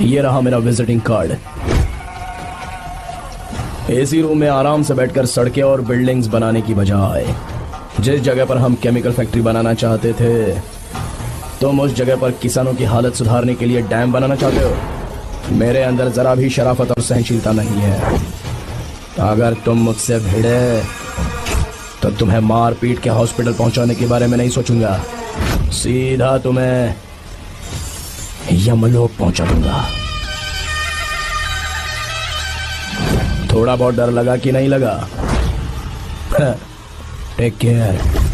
ये रहा मेरा विजिटिंग कार्ड। एसी रूम में आराम से बैठकर सड़कें और बिल्डिंग्स बनाने की बजाय जिस जगह पर हम केमिकल फैक्ट्री बनाना चाहते थे, तुम उस जगह पर किसानों की हालत सुधारने के लिए डैम बनाना चाहते हो। मेरे अंदर जरा भी शराफत और सहनशीलता नहीं है। अगर तुम मुझसे भिड़े तो तुम्हें मार पीट के हॉस्पिटल पहुंचाने के बारे में नहीं सोचूंगा, सीधा तुम्हें यमलोक पहुंचा दूंगा। थोड़ा बहुत डर लगा कि नहीं लगा? Take care.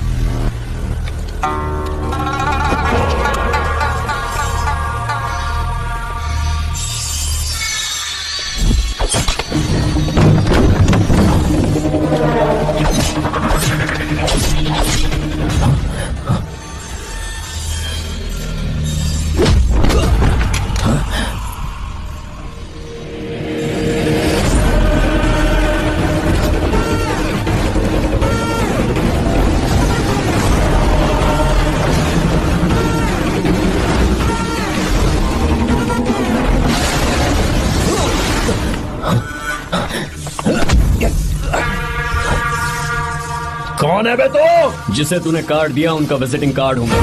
कौन है बे तो? जिसे तूने कार्ड दिया उनका विजिटिंग कार्ड हूं मैं।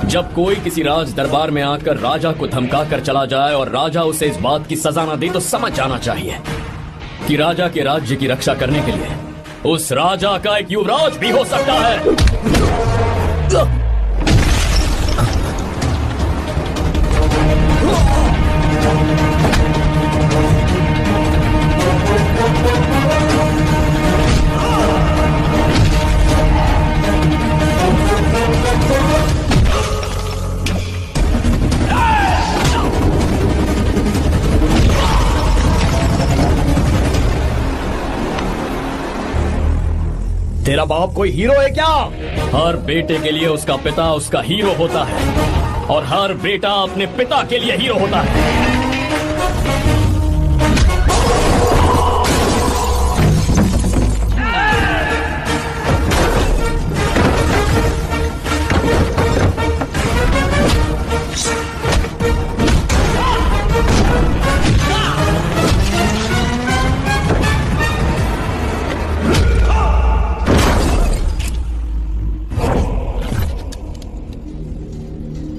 जब कोई किसी राज दरबार में आकर राजा को धमका कर चला जाए और राजा उसे इस बात की सजा न दे, तो समझ जाना चाहिए कि राजा के राज्य की रक्षा करने के लिए उस राजा का एक युवराज भी हो सकता है। तेरा बाप कोई हीरो है क्या? हर बेटे के लिए उसका पिता उसका हीरो होता है और हर बेटा अपने पिता के लिए हीरो होता है।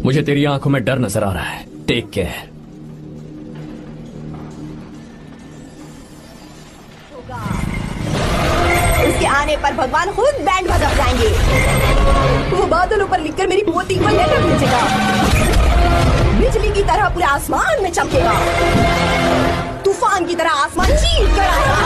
मुझे तेरी आंखों में डर नजर आ रहा है। Take care. उसके आने पर भगवान खुद बैंड बजा जाएंगे। वो बादलों पर लिखकर मेरी पोती को लेटर भेजेगा। बिजली की तरह पूरे आसमान में चमकेगा। तूफान की तरह आसमान चीर कर आएगा।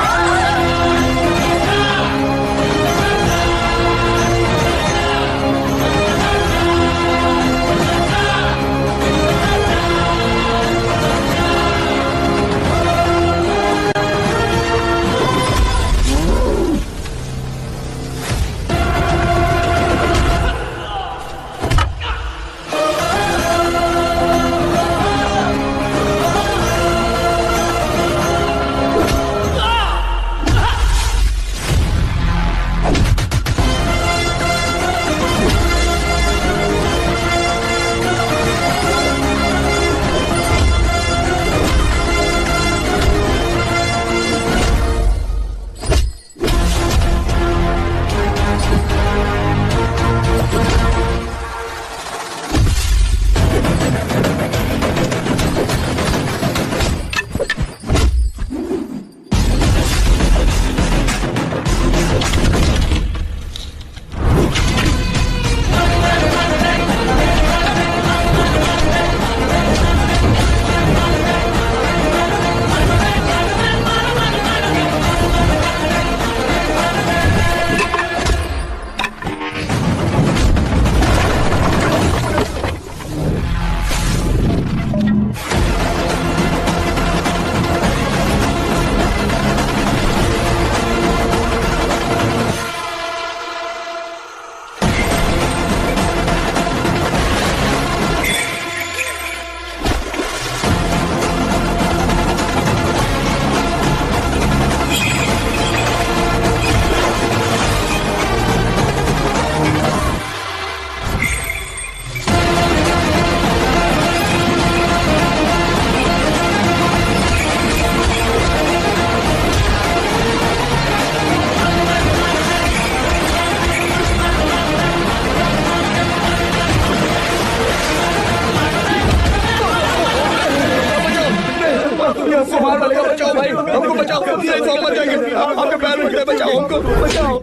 आपके पैर में बचाओ, हमको बचाओ।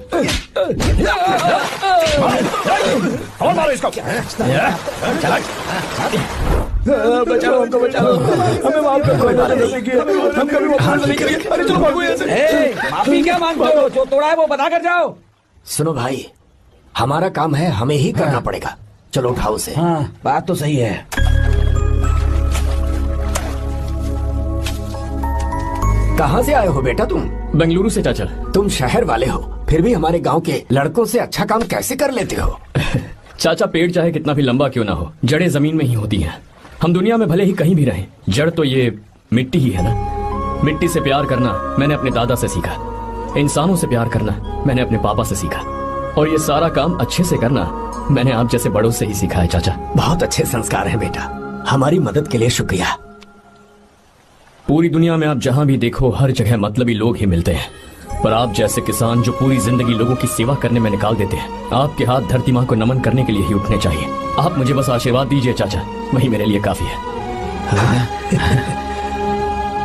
और मारो इसको। चला बचाओ, हमको बचाओ, हमें माफ कर दो, हम कभी वापस नहीं करेंगे। अरे चलो भागो यहाँ से। माफी क्या मांगते हो? जो तोड़ा है वो बता कर जाओ। सुनो भाई, हमारा काम है, हमें ही करना पड़ेगा। चलो उठाओ उसे। हाँ, बात तो सही है। कहाँ से आए हो बेटा तुम? बेंगलुरु से चाचा। तुम शहर वाले हो, फिर भी हमारे गांव के लड़कों से अच्छा काम कैसे कर लेते हो? चाचा, पेड़ चाहे कितना भी लंबा क्यों ना हो, जड़ें जमीन में ही होती हैं। हम दुनिया में भले ही कहीं भी रहें, जड़ तो ये मिट्टी ही है ना। मिट्टी से प्यार करना मैंने अपने दादा से सीखा, इंसानों से प्यार करना मैंने अपने पापा से सीखा, और ये सारा काम अच्छे से करना मैंने आप जैसे बड़ों से ही सीखा है चाचा। बहुत अच्छे संस्कार हैं बेटा, हमारी मदद के लिए शुक्रिया। पूरी दुनिया में आप जहां भी देखो, हर जगह मतलबी लोग ही मिलते हैं, पर आप जैसे किसान जो पूरी जिंदगी लोगों की सेवा करने में निकाल देते हैं, आपके हाथ धरती माँ को नमन करने के लिए ही उठने चाहिए। आप मुझे बस आशीर्वाद दीजिए चाचा, वही मेरे लिए काफी है।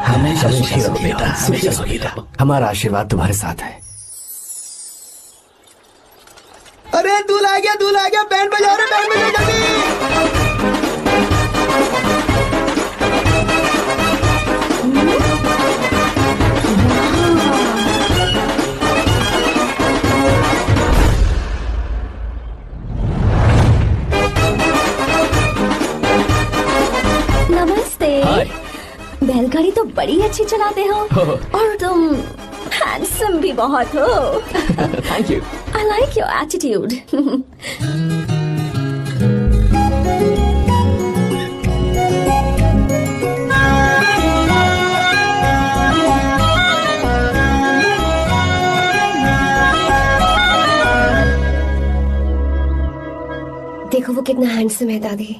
हमेशा सुखी रहो बेटा, हमेशा सुखी रहो। हमारा आशीर्वाद तुम्हारे साथ है। अरे दूल्हा आ गया, दूल्हा आ गया, बैंड बजाओ रे, बैंड बजाओ जल्दी। नमस्ते। हाय। बैलगाड़ी तो बड़ी अच्छी चलाते हो, और तुम हैंडसम भी बहुत हो। Thank you. I like your attitude. देखो वो कितना हैंडसम है दादी।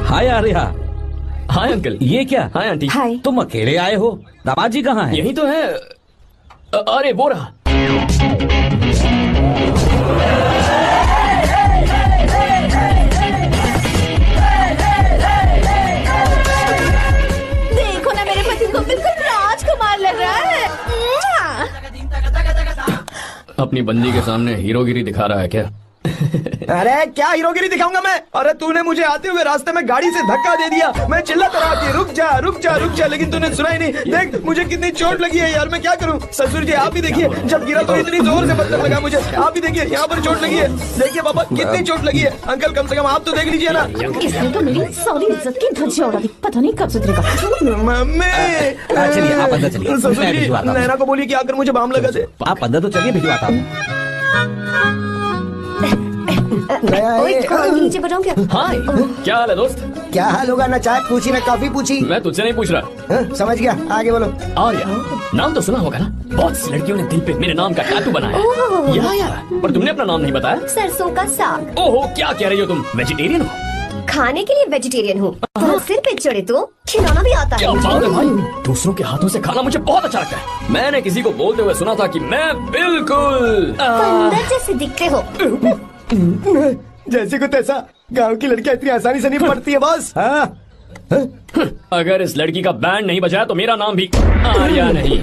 हाय आर्या। Hi uncle. ये क्या? Hi aunty. हाय। तुम अकेले आए हो? दामाद जी कहाँ है? यही तो है। अरे वो रहा। देखो ना, मेरे पति को बिल्कुल राजकुमार लग रहा है। अपनी बंदी के सामने हीरोगिरी दिखा रहा है क्या? अरे क्या हीरोगिरी दिखाऊंगा मैं? अरे तूने मुझे आते हुए रास्ते में गाड़ी से धक्का दे दिया। मैं चिल्लाता रहा कि रुक जा रुक जा रुक जा, लेकिन तूने सुना ही नहीं। देख मुझे कितनी चोट लगी है यार, मैं क्या करूं? ससुर जी आप भी देखिए, जब गिरा तो इतनी जोर से पत्थर लगा मुझे। आप भी देखिए, यहाँ पर चोट लगी है। देखिए पापा कितनी चोट लगी है। अंकल कम से कम आप तो देख लीजिए ना। इसने तो मेरी सारी इज्जत की धज्जियां उड़ा दी। पता नहीं कब सुधरेगा। मम्मी चलिए आप अंदर चलिए। ससुर मैं जी भिजवाता हूँ। नैना को बोलिए कि आकर मुझे बाम लगा दे। आप अंदर तो चलिए, भिजवाता हूँ। ओए, नीचे बताऊं क्या? हाय, क्या हाल है दोस्त? क्या हाल होगा? ना चाय पूछी ना कॉफी पूछी। मैं तुझसे नहीं पूछ रहा। समझ गया, आगे बोलो। आर्या, नाम तो सुना होगा ना? बहुत सी लड़कियों ने दिल पे मेरे नाम का टैटू बनाया है। या, पर तुमने अपना नाम नहीं बताया। सरसों का साग। ओहो, क्या कह रही हो तुम? वेजिटेरियन हो? खाने के लिए वेजिटेरियन हूँ, तो सिर पे चढ़े तो खिलाना भी आता क्या है। बात है भाई, दूसरों के हाथों से खाना मुझे बहुत अच्छा लगता है। मैंने किसी को बोलते हुए सुना था कि मैं बिल्कुल बंदर जैसे दिखते हो। जैसे को तैसा, गांव की लड़कियां इतनी आसानी से नहीं पढ़ती है बॉस। अगर इस लड़की का बैंड नहीं बजाया तो मेरा नाम भी आर्या नहीं।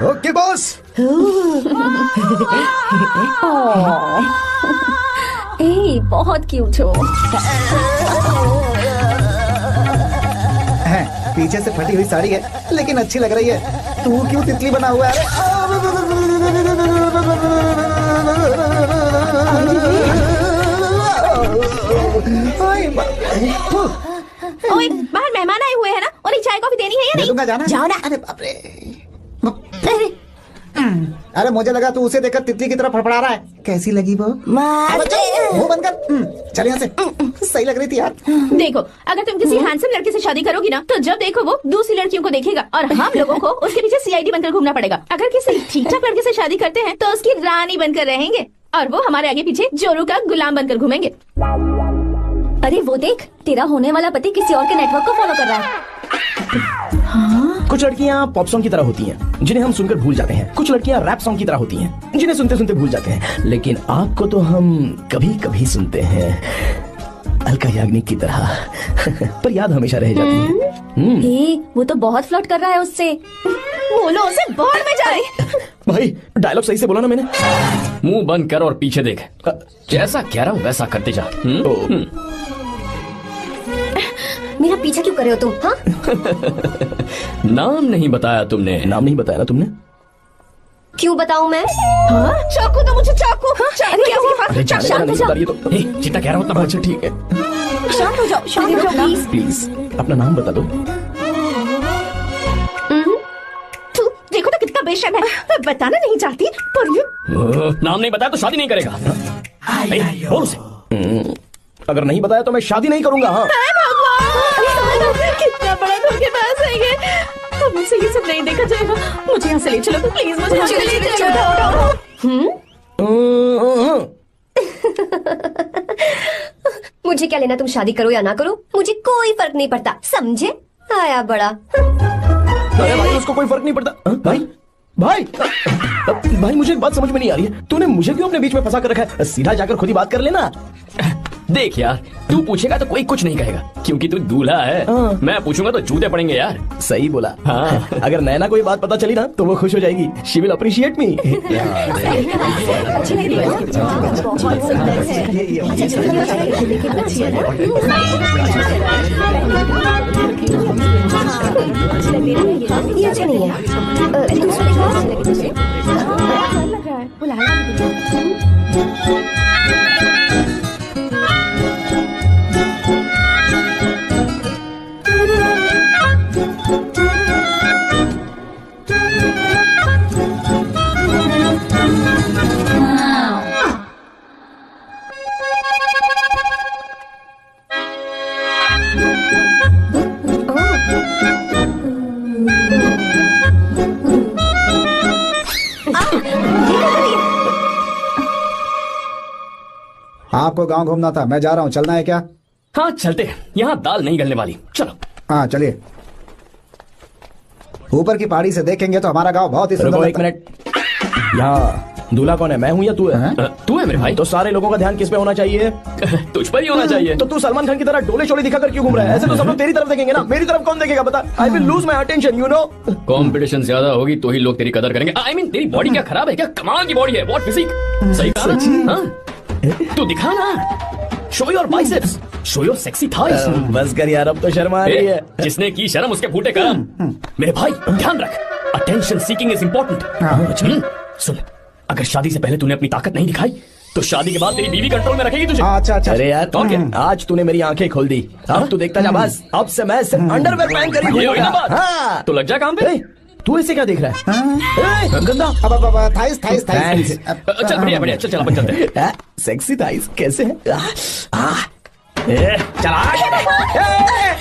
Okay boss. ए, बहुत क्यूट हो। पीछे से फटी हुई साड़ी है लेकिन अच्छी लग रही है। तू क्यों तितली बना हुआ है? ओए, बाहर मेहमान आए हुए हैं ना, उन्हें चाय कॉफी देनी है या नहीं? दूंगा, जाना। जाओ ना। अरे बाप रे। अरे मुझे लगा तू उसे देखकर तितली की तरह फड़फड़ा रहा है। कैसी लगी वो? मुंह बंद कर। चल यहाँ से। सही लग रही थी यार। देखो, अगर तुम किसी हैंडसम लड़के से शादी करोगी ना, तो जब देखो वो दूसरी लड़कियों को देखेगा, और हम लोगों को उसके पीछे सीआईडी बनकर घूमना पड़ेगा। अगर किसी ठीक ठाक लड़के से शादी करते हैं तो उसकी रानी बनकर रहेंगे, और वो हमारे आगे पीछे जोरू का गुलाम बनकर घूमेंगे। अरे वो देख, तेरा होने वाला पति किसी और के नेटवर्क को फॉलो कर रहा है। हाँ? कुछ लड़कियां पॉप सॉन्ग की तरह होती हैं जिन्हें हम सुनकर भूल जाते हैं। कुछ लड़कियां रैप सॉन्ग की तरह होती हैं जिन्हें सुनते सुनते भूल जाते हैं। लेकिन आपको तो हम कभी कभी सुनते हैं अलका याग्निक की तरह पर याद हमेशा रह जाती है। हे, वो तो बहुत फ्लर्ट कर रहा है उससे। बोलो उसे बाहर में जाए। भाई डायलॉग सही से बोला ना मैंने। मुंह बंद कर और पीछे देख। जैसा कह रहा हूँ वैसा करते जा। मेरा पीछा क्यों कर रहे हो तुम? हाँ? नाम नहीं बताया तुमने। नाम नहीं बताया ना तुमने? क्यों बताऊं मैं? हाँ? चाकू दो मुझे, चाकू। अरे क्या हुआ? अरे जाने शांत वाला हो नहीं जाओ। बता रही है तो। ए, जितना कह रहा हूँ उतना अच्छा ठीक है, शांत हो जाओ, शांत हो जाओ प्लीज। प्लीज अपना नाम बता दो। तू देखो तो कितना बेशर्म है। मैं बताना नहीं चाहती पर ये नाम नहीं बताया तो शादी नहीं करेगा। ए, बोल उसे। अगर नहीं बताया तो मैं शादी नहीं करूंगा। हाँ कितना बड़ा धोखेबाज है ये। अब मुझसे ये सब नहीं देखा जाएगा। मुझे यहाँ से ले चलो प्लीज, मुझे यहाँ से ले चलो। मुझे क्या लेना तुम शादी करो या ना करो, मुझे कोई फर्क नहीं पड़ता, समझे? आया बड़ा। अरे भाई उसको कोई फर्क नहीं पड़ता। हाँ? भाई भाई भाई मुझे एक बात समझ में नहीं आ रही है। तूने मुझे क्यों अपने बीच में फंसा कर रखा है? सीधा जाकर खुद ही बात कर लेना। देख यार, तू पूछेगा तो कोई कुछ नहीं कहेगा क्योंकि तू दूल्हा है। हाँ। मैं पूछूंगा तो जूते पड़ेंगे यार। सही बोला। हाँ। अगर नैना कोई बात पता चली ना तो वो खुश हो जाएगी। शी विल अप्रिशिएट मी। ये अच्छा नहीं है। दूसरे आपको गांव घूमना था, मैं जा रहा हूँ, चलना है क्या? हाँ चलते हैं, यहाँ दाल नहीं गलने वाली। चलो। हाँ चलिए। ऊपर की पहाड़ी से देखेंगे तो हमारा गांव बहुत ही सुंदर रुको एक लगता है। मिनट। यहाँ दूल्हा कौन है? मैं हूँ या तू है? तू है मेरे भाई। तो सारे लोगों का ध्यान किस पे होना चाहिए? तुझ पर ही होना चाहिए। तो तू सलमान खान की तरह डोले शोले दिखाकर क्यों घूम रहा है? ऐसे तो सब लोग तेरी तरफ देखेंगे ना, मेरी तरफ कौन देखेगा बता? I will lose my attention, you know. Competition ज्यादा होगी तो ही लोग तेरी कदर करेंगे। आई मीन तेरी बॉडी क्या खराब है क्या? कमाल की बॉडी है। What physique. सही कहा ना? हाँ? तू दिखा ना। Show your biceps, show your sexy thighs. बस कर यार, अब तो शर्मा आ रही है। जिसने की शर्म उसके फूटे करम। मेरे भाई ध्यान रख, अटेंशन सीकिंग इज इम्पोर्टेंट। सुन, अगर शादी से पहले तूने अपनी ताकत नहीं दिखाई तो शादी के बाद तेरी बीवी कंट्रोल में रखेगी तुझे। हाँ, अच्छा अच्छा। अरे यार और क्या? आज तूने मेरी आंखें खोल दी। अब तू देखता जा बस, अब से मैं सिर्फ अंडरवेयर पहन कर ही ये हुई ना घूमूंगा। बात? हाँ। तो लग जा काम पे। ए, तू ऐसे क्या देख रहा है? ए, गंदा। अब थाइस थाइस थाइस। चल बढ़िया बढ़िया, चल चल अपन चलते हैं। सेक्सी थाइस कैसे है? चला।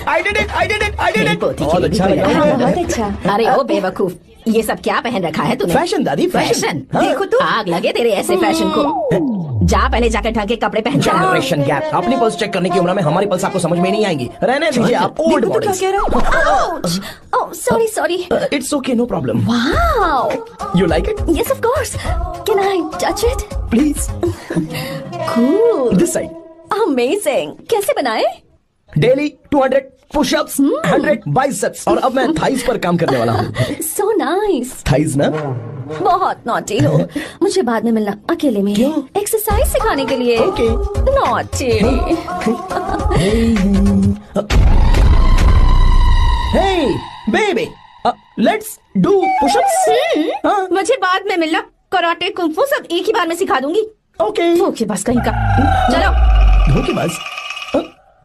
I did it, I did it, I did it. बहुत अच्छा लगा। बहुत अच्छा। अरे ओ बेवकूफ, ये सब क्या पहन रखा है तूने? फैशन दादी, फैशन। फैशन। हाँ। देखो तो आग लगे तेरे ऐसे फैशन को। जा पहले जाकर ढंग के कपड़े पहन के आ। Generation gap. अपनी पल्स चेक करने की उम्र में हमारी पल्स आपको समझ में नहीं आएंगी। रहने दीजिए आप old bodies. Oh sorry sorry. It's okay, no problem. Wow, you like it? Yes of course. Can I touch it? Please cool, this side. Amazing. कैसे बनाए? Daily 200 pushups, 100 biceps. और अब मैं थाइस पर काम करने वाला हूँ। So nice. थाइस ना? बहुत नॉटी हो। मुझे बाद में मिलना अकेले में। क्यों? एक्सरसाइज सिखाने के लिए। Okay. Naughty. Hey, baby, let's do push-ups. हाँ, मुझे बाद में मिलना। कराटे कुंफू सब एक ही बार में सिखा दूंगी। okay. ओके बस कहीं का। चलो। धोखेबाज।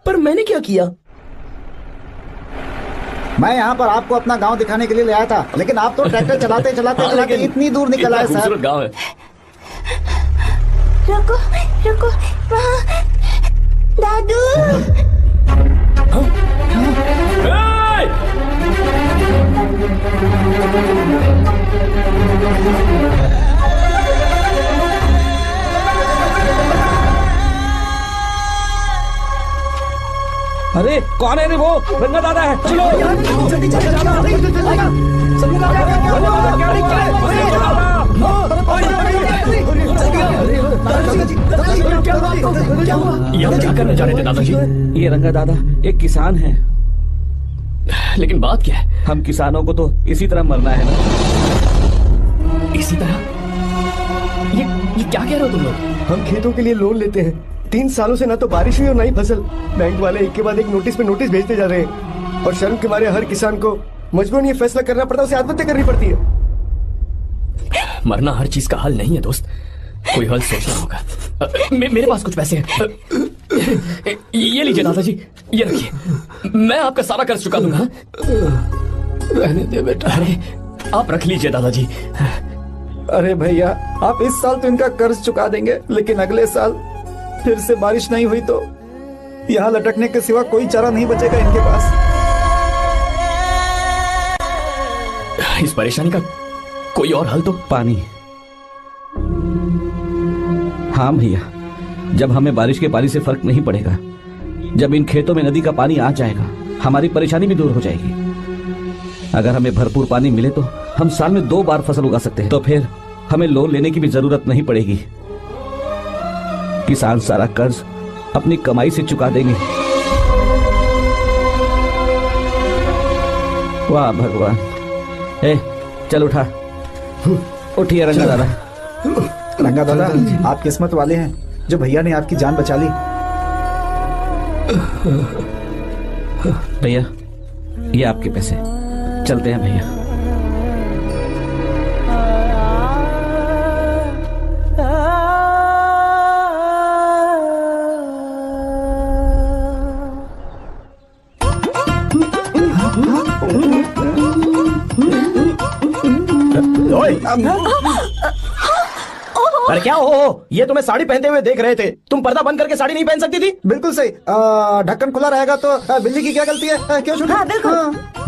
पर मैंने क्या किया? मैं यहाँ पर आपको अपना गांव दिखाने के लिए ले आया था, लेकिन आप तो ट्रैक्टर चलाते चलाते हाँ, चलाते लेकिन इतनी दूर निकल आए खूबसूरत साहब। गाँव है। रुको रुको, वहाँ दादू। अरे कौन है रे वो? रंगा दादा है, चलो जल्दी चल यहाँ क्या करने जा रहे थे दादाजी? ये रंगा दादा एक किसान है। लेकिन बात क्या है? हम किसानों को तो इसी तरह मरना है ना। इसी तरह? ये क्या कह रहे हो तुम लोग? हम खेतों के लिए लोन लेते हैं। 3 सालों से ना तो बारिश हुई और ना ही फसल। बैंक वाले एक के बाद एक नोटिस पे नोटिस भेजते जा रहे हैं और शर्म के मारे हर किसान को मजबूरन ये फैसला करना पड़ता है, उसे आत्महत्या करनी पड़ती है। मरना हर चीज का हल नहीं है दोस्त, कोई हल सोचना होगा। मेरे पास कुछ पैसे हैं। ये लीजिए दादाजी, ये रखिए, मैं आपका सारा कर्ज चुका दूंगा। रहने दे बेटा। अरे आप रख लीजिए दादाजी। अरे भैया, आप इस साल तो इनका कर्ज चुका देंगे, लेकिन अगले साल फिर से बारिश नहीं हुई तो यहाँ लटकने के सिवा कोई चारा नहीं बचेगा इनके पास। इस परेशानी का कोई और हल तो? पानी। हाँ भैया, जब हमें बारिश के पानी से फर्क नहीं पड़ेगा, जब इन खेतों में नदी का पानी आ जाएगा, हमारी परेशानी भी दूर हो जाएगी। अगर हमें भरपूर पानी मिले तो हम साल में 2 बार फसल उगा सकते हैं, तो फिर हमें लोन लेने की भी जरूरत नहीं पड़ेगी। किसान सारा कर्ज अपनी कमाई से चुका देंगे। वाह भगवान। ए, चल उठा, उठिए रंगा दादा। रंगा दादा, आप किस्मत वाले हैं जो भैया ने आपकी जान बचा ली। भैया ये आपके पैसे, चलते हैं भैया। अरे क्या हो? ये तुम्हें साड़ी पहनते हुए देख रहे थे, तुम पर्दा बंद करके साड़ी नहीं पहन सकती थी? बिल्कुल सही। ढक्कन खुला रहेगा तो बिल्ली की क्या गलती है? क्यों छूटी? हाँ, बिल्कुल।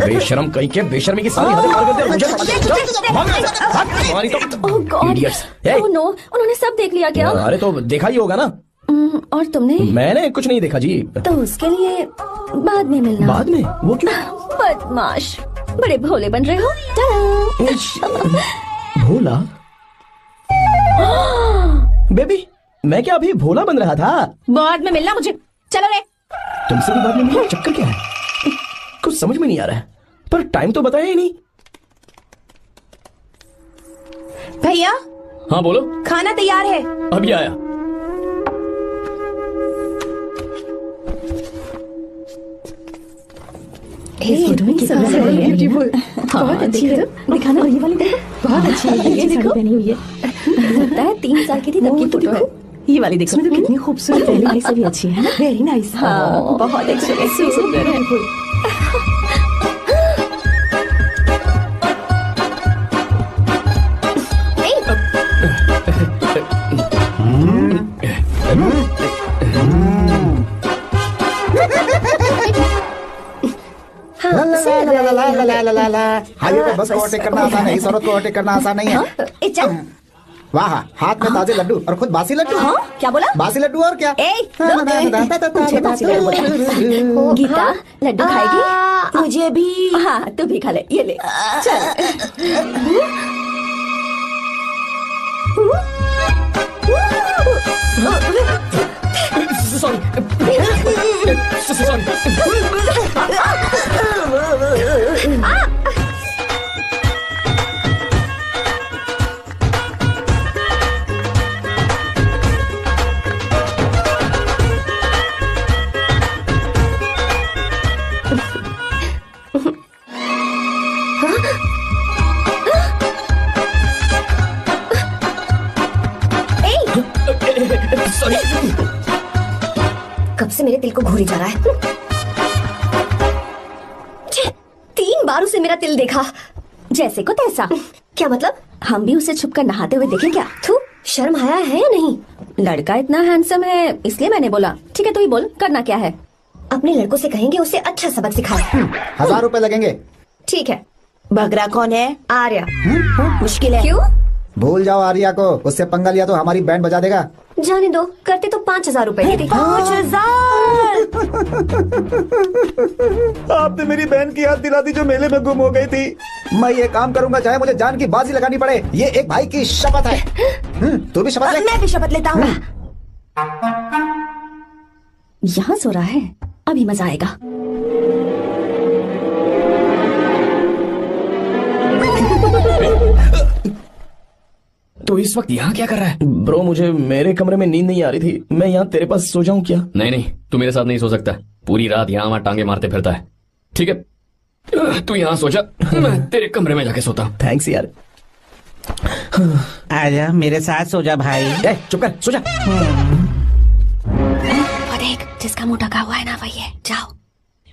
बेशरम कहीं के, बेशर्मी की सारी हदें पार करते हो। मुझे तुम्हारी तो oh god, Idiots. Hey. Oh no, उन्होंने सब देख लिया क्या? अरे तो देखा ही होगा ना। और तुमने? मैंने कुछ नहीं देखा जी। तो उसके लिए बाद में मिलना। बाद में? वो क्यों? बदमाश, बड़े भोले बन रहे हो। भोला? बेबी, मैं क्या अभी भोला बन रहा था? बाद में मिलना मुझे। चलो रे। तुमसे भी बाद में मिलना? चक्कर क्या है? कुछ समझ में नहीं आ रहा है, पर टाइम तो बताया ही नहीं। भैया, हाँ बोलो। खाना तैयार है। अभी आया। ब्यूटीफुल, बहुत अच्छी है। दिखाना, और ये वाली देखो, बहुत अच्छी है। ये देखो, पहनी हुई है। लगता है 3 साल की थी तब की फोटो है। ये वाली देखो, कितनी खूबसूरत है। पहले से भी अच्छी है ना? Very nice. हाँ, बहुत एक्सप्रेसिव है। हाईवे पे बस को ओवरटेक करना आसान है, इस औरत को ओवरटेक करना आसान नहीं है। वाह, हाथ में ताजे लड्डू और खुद बासी लड्डू। हाँ? क्या बोला? बासी लड्डू और क्या? मुझे बासी लड्डू बोला। गीता, लड्डू खाएगी? मुझे भी। हाँ, तू भी खा ले। ये ले, चल। सॉरी। कब से मेरे दिल को घूरी जा रहा है। 3 बार उसे मेरा तिल देखा, जैसे को तैसा। क्या मतलब? हम भी उसे छुपकर नहाते हुए देखें क्या? थू, शर्म आया है या नहीं? लड़का इतना हैंडसम है, इसलिए मैंने बोला। ठीक है, तू ही बोल, करना क्या है? अपने लड़कों से कहेंगे उसे अच्छा सबक सिखाए। 1000 रुपए लगेंगे। ठीक है। बगरा कौन है? आर्या। मुश्किल है। क्यों? भूल जाओ आर्या को, उससे पंगा लिया तो हमारी बैंड बजा देगा। जाने दो, करते तो 5,000 रुपए देते। 5,000। आपने मेरी बहन की याद दिला दी जो मेले में गुम हो गई थी। मैं ये काम करूंगा चाहे मुझे जान की बाजी लगानी पड़े। ये एक भाई की शपथ है। तू भी शपथ ले। मैं भी शपथ लेता हूँ। यहाँ सो रहा है, अभी मजा आएगा। तो इस वक्त यहाँ क्या कर रहा है? ब्रो मुझे मेरे कमरे में नींद नहीं आ रही थी, मैं यहाँ तेरे पास सो जाऊं क्या? नहीं नहीं, तू मेरे साथ नहीं सो सकता। पूरी रात यहाँ वहाँ टांगे मारते फिरता है। ठीक है, तू यहाँ सो जा, मैं तेरे कमरे में जाके सोता हूँ। थैंक्स यार। आजा मेरे साथ सो जा भाई। चुप कर, सो जा। वो देख, जिसका मुंह ढका हुआ है ना वही है। जाओ।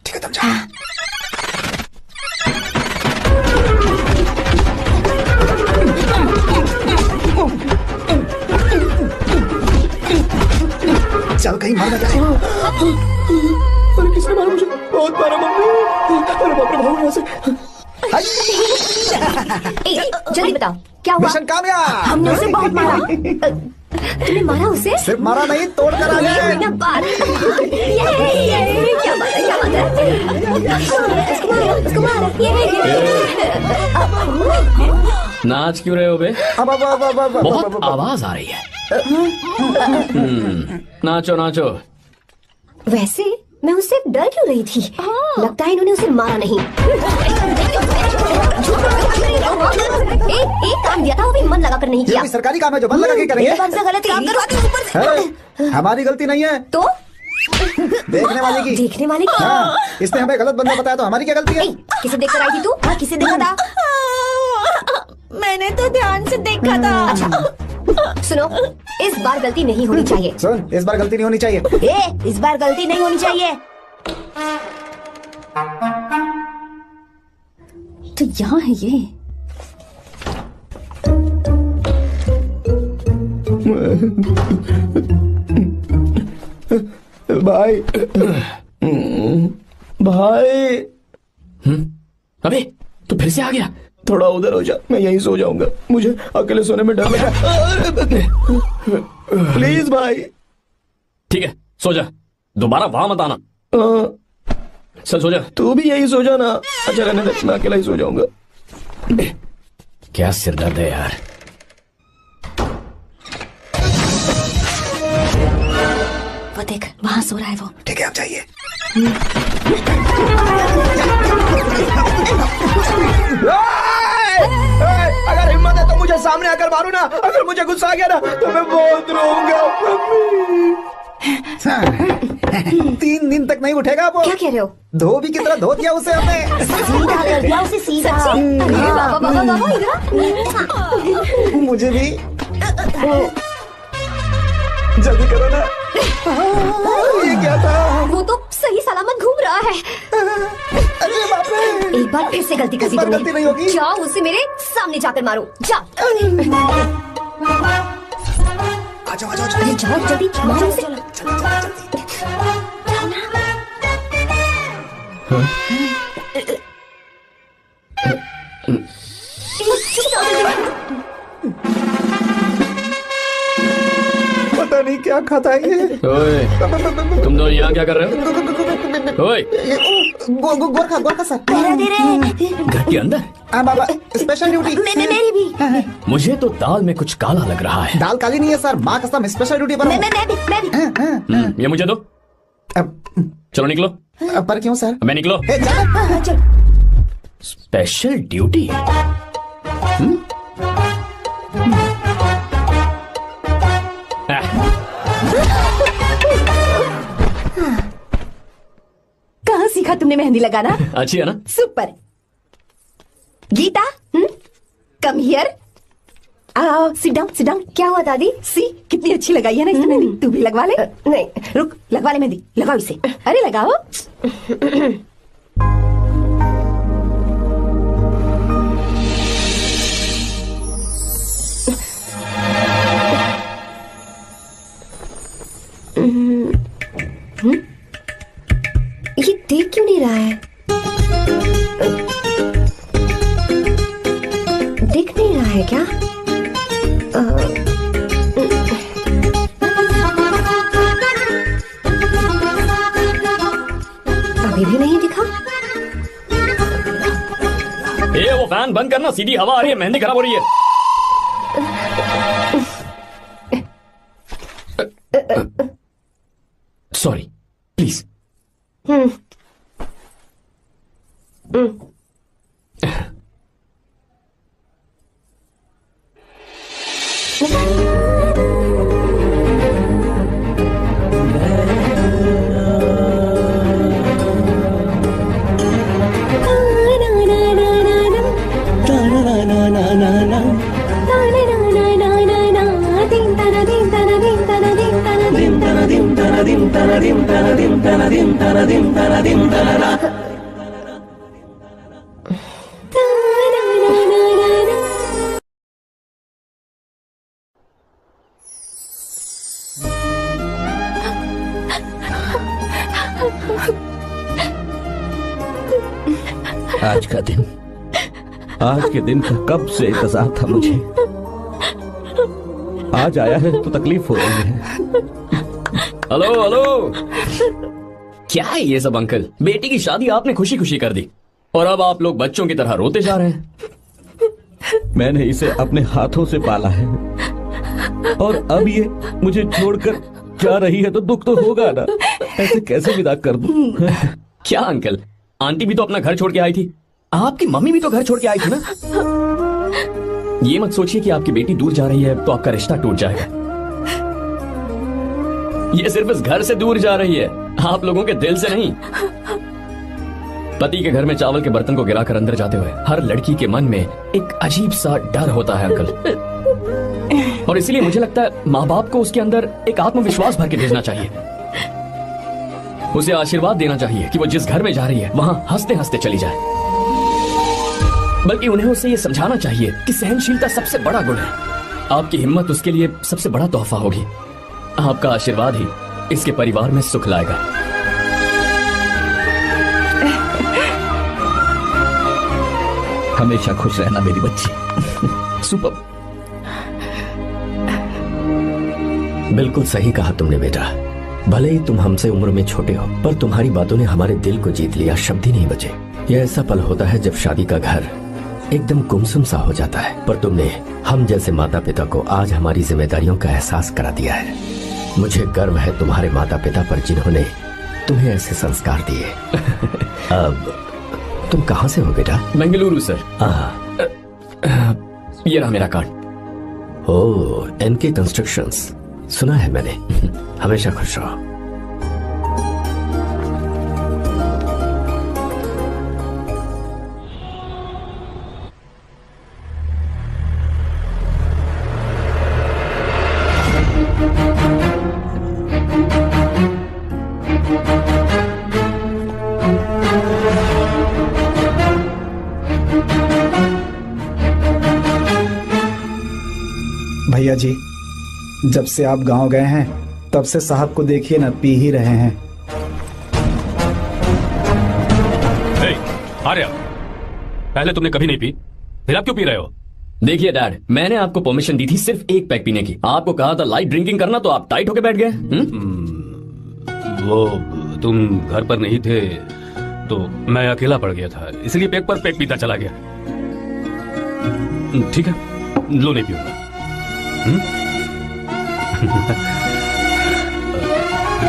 ठीक है तुम जाओ। चल कहीं मर ना जाए। अरे किसने मारा मुझे? बहुत मारा मम्मी। अरे बाप रे, भागो यहाँ से। जल्दी बताओ क्या हुआ? मिशन कामयाब। हमने उसे बहुत मारा। तुमने मारा उसे? सिर्फ मारा नहीं, तोड़ कर आ ये गए। ना बात। ये क्या बात है? क्या बात है? उसको मारो। नाच क्यों रहे हो बे? बहुत आवाज आ रही है। नाचो नाचो। वैसे मैं उससे डर क्यों रही थी? लगता है इन्होंने उसे मारा नहीं। एक काम दिया था वो भी मन लगा कर नहीं ये किया। कोई सरकारी काम है जो बंद लगा के करेंगे। एक बार से गलत काम करवाते हो ऊपर से। है, हमारी गलती नहीं है, तो देखने वाले की। देखने वाले की। हाँ, इसने हमें गलत बंदा बताया तो हमारी क्या गलती है? किसे देखकर आई थी तू? हाँ, किसे देखा था? मैंने तो ध्यान से देखा था। अच्छा सुनो, इस बार गलती नहीं होनी चाहिए। सुन, इस बार गलती नहीं होनी चाहिए। इस बार गलती नहीं होनी चाहिए। तो यहाँ है ये। भाई भाई। अबे तू फिर से आ गया? थोड़ा उधर हो जा, मैं यहीं सो जाऊंगा। मुझे अकेले सोने में डर लगा। प्लीज भाई। ठीक है, सो जा, दोबारा वहां मत आना। चल सो जा। तू भी यही सो जा ना। अच्छा रहने दे, मैं अकेला ही सो जाऊंगा। क्या सिरदर्द है यार। वो देख, वहाँ सो रहा है वो। ठीक है, आप जाइए। अगर हिम्मत है तो मुझे सामने आकर मारो ना। अगर मुझे गुस्सा आ गया ना तो मैं बहुत रोऊंगा। 3 दिन तक नहीं उठेगा वो। क्या कह रहे हो? धोबी की तरह धो दिया उसे हमने। सीधा कर दिया उसे, सीधा। अरे बाबा बाबा बाबा, इधर। मुझे भी जल्दी करो ना। ये क्या था? वो तो सही सलामत घूम रहा है। अरे बाप रे। एक बार फिर से गलती कर इस दी बार तुमने। गलती नहीं होगी। जाओ, उसे मेरे सामने जाकर मारो। जाओ। आ जाओ, आ जाओ, अरे जाओ जल्दी, मारो उसे। पता नहीं क्या खाता है ये। ओए, तुम दोनों यहाँ क्या कर रहे हो? ओए, गोरखा सर। घर के अंदर? हाँ बाबा, स्पेशल ड्यूटी। मेरी भी। मुझे तो दाल में कुछ काला लग रहा है। दाल काली नहीं है सर, माँ कसम स्पेशल ड्यूटी पर हूँ। मैं भी। ये मुझे दो। चलो निकलो। पर क्यों सर? मैं निकलो। ए, जा। चल। Special duty? कहाँ सीखा तुमने मेहंदी लगाना? अच्छी है ना? Super. Geeta, come here. Sit down. क्या हुआ दादी? सी कितनी अच्छी लगाई है ना इसने मेहंदी। तू भी लगवा ले। नहीं, रुक, लगवा ले मेहंदी। लगाओ इसे। अरे लगाओ। ये देख क्यों नहीं रहा है? दिख नहीं रहा है क्या? फैन बंद करना, सीधी हवा आ रही है, मेहंदी खराब हो रही है। Sorry, please. आज का दिन, आज के दिन का कब से इंतजार था मुझे। आज आया है तो तकलीफ हो रही है। हेलो हेलो, क्या है ये सब अंकल? बेटी की शादी आपने खुशी खुशी कर दी और अब आप लोग बच्चों की तरह रोते जा रहे हैं। मैंने इसे अपने हाथों से पाला है और अब ये मुझे छोड़कर जा रही है तो दुख तो होगा ना। ऐसे कैसे विदा कर दूं? क्या अंकल, आंटी भी तो अपना घर छोड़ के आई थी, आपकी मम्मी भी तो घर छोड़ के आई थी ना। ये मत सोचिए कि आपकी बेटी दूर जा रही है तो आपका रिश्ता टूट जाएगा। ये सिर्फ इस घर से दूर जा रही है, आप लोगों के दिल से नहीं। पति के घर में चावल के बर्तन को गिराकर अंदर जाते हुए हर लड़की के मन में एक अजीब सा डर होता है अंकल, और इसीलिए मुझे लगता है माँ बाप को उसके अंदर एक आत्मविश्वास भर के भेजना चाहिए। उसे आशीर्वाद देना चाहिए कि वो जिस घर में जा रही है वहां हंसते हंसते चली जाए। बल्कि उन्हें उसे ये समझाना चाहिए कि सहनशीलता सबसे बड़ा गुण है। आपकी हिम्मत उसके लिए सबसे बड़ा तोहफा होगी। आपका आशीर्वाद ही इसके परिवार में सुख लाएगा। हमेशा खुश रहना मेरी बच्ची। सुपर। बिल्कुल सही कहा तुमने बेटा। भले ही तुम हमसे उम्र में छोटे हो, पर तुम्हारी बातों ने हमारे दिल को जीत लिया, शब्द ही नहीं बचे। यह ऐसा पल होता है जब शादी का घर एकदम गुमसुम सा हो जाता है, पर तुमने हम जैसे माता पिता को आज हमारी जिम्मेदारियों का एहसास करा दिया है। मुझे गर्व है तुम्हारे माता पिता पर जिन्होंने तुम्हें ऐसे संस्कार दिए। अब तुम कहाँ से हो बेटा? बेंगलुरु सर। ये रहा मेरा कार्ड। ओह, एनके कंस्ट्रक्शंस, सुना है मैंने। हमेशा खुश रहो। भैया जी, जब से आप गांव गए हैं तब से साहब को देखिए ना, पी ही रहे हैं। आर्या, पहले तुमने कभी नहीं पी, फिर आप क्यों पी रहे हो? देखिए डैड, मैंने आपको परमिशन दी थी सिर्फ एक पैक पीने की। आपको कहा था लाइट ड्रिंकिंग करना, तो आप टाइट होके बैठ गए। वो तुम घर पर नहीं थे तो मैं अकेला पड़ गया था, इसलिए पैक पर पैक पीता चला गया। ठीक है, लो नहीं पीऊंगा।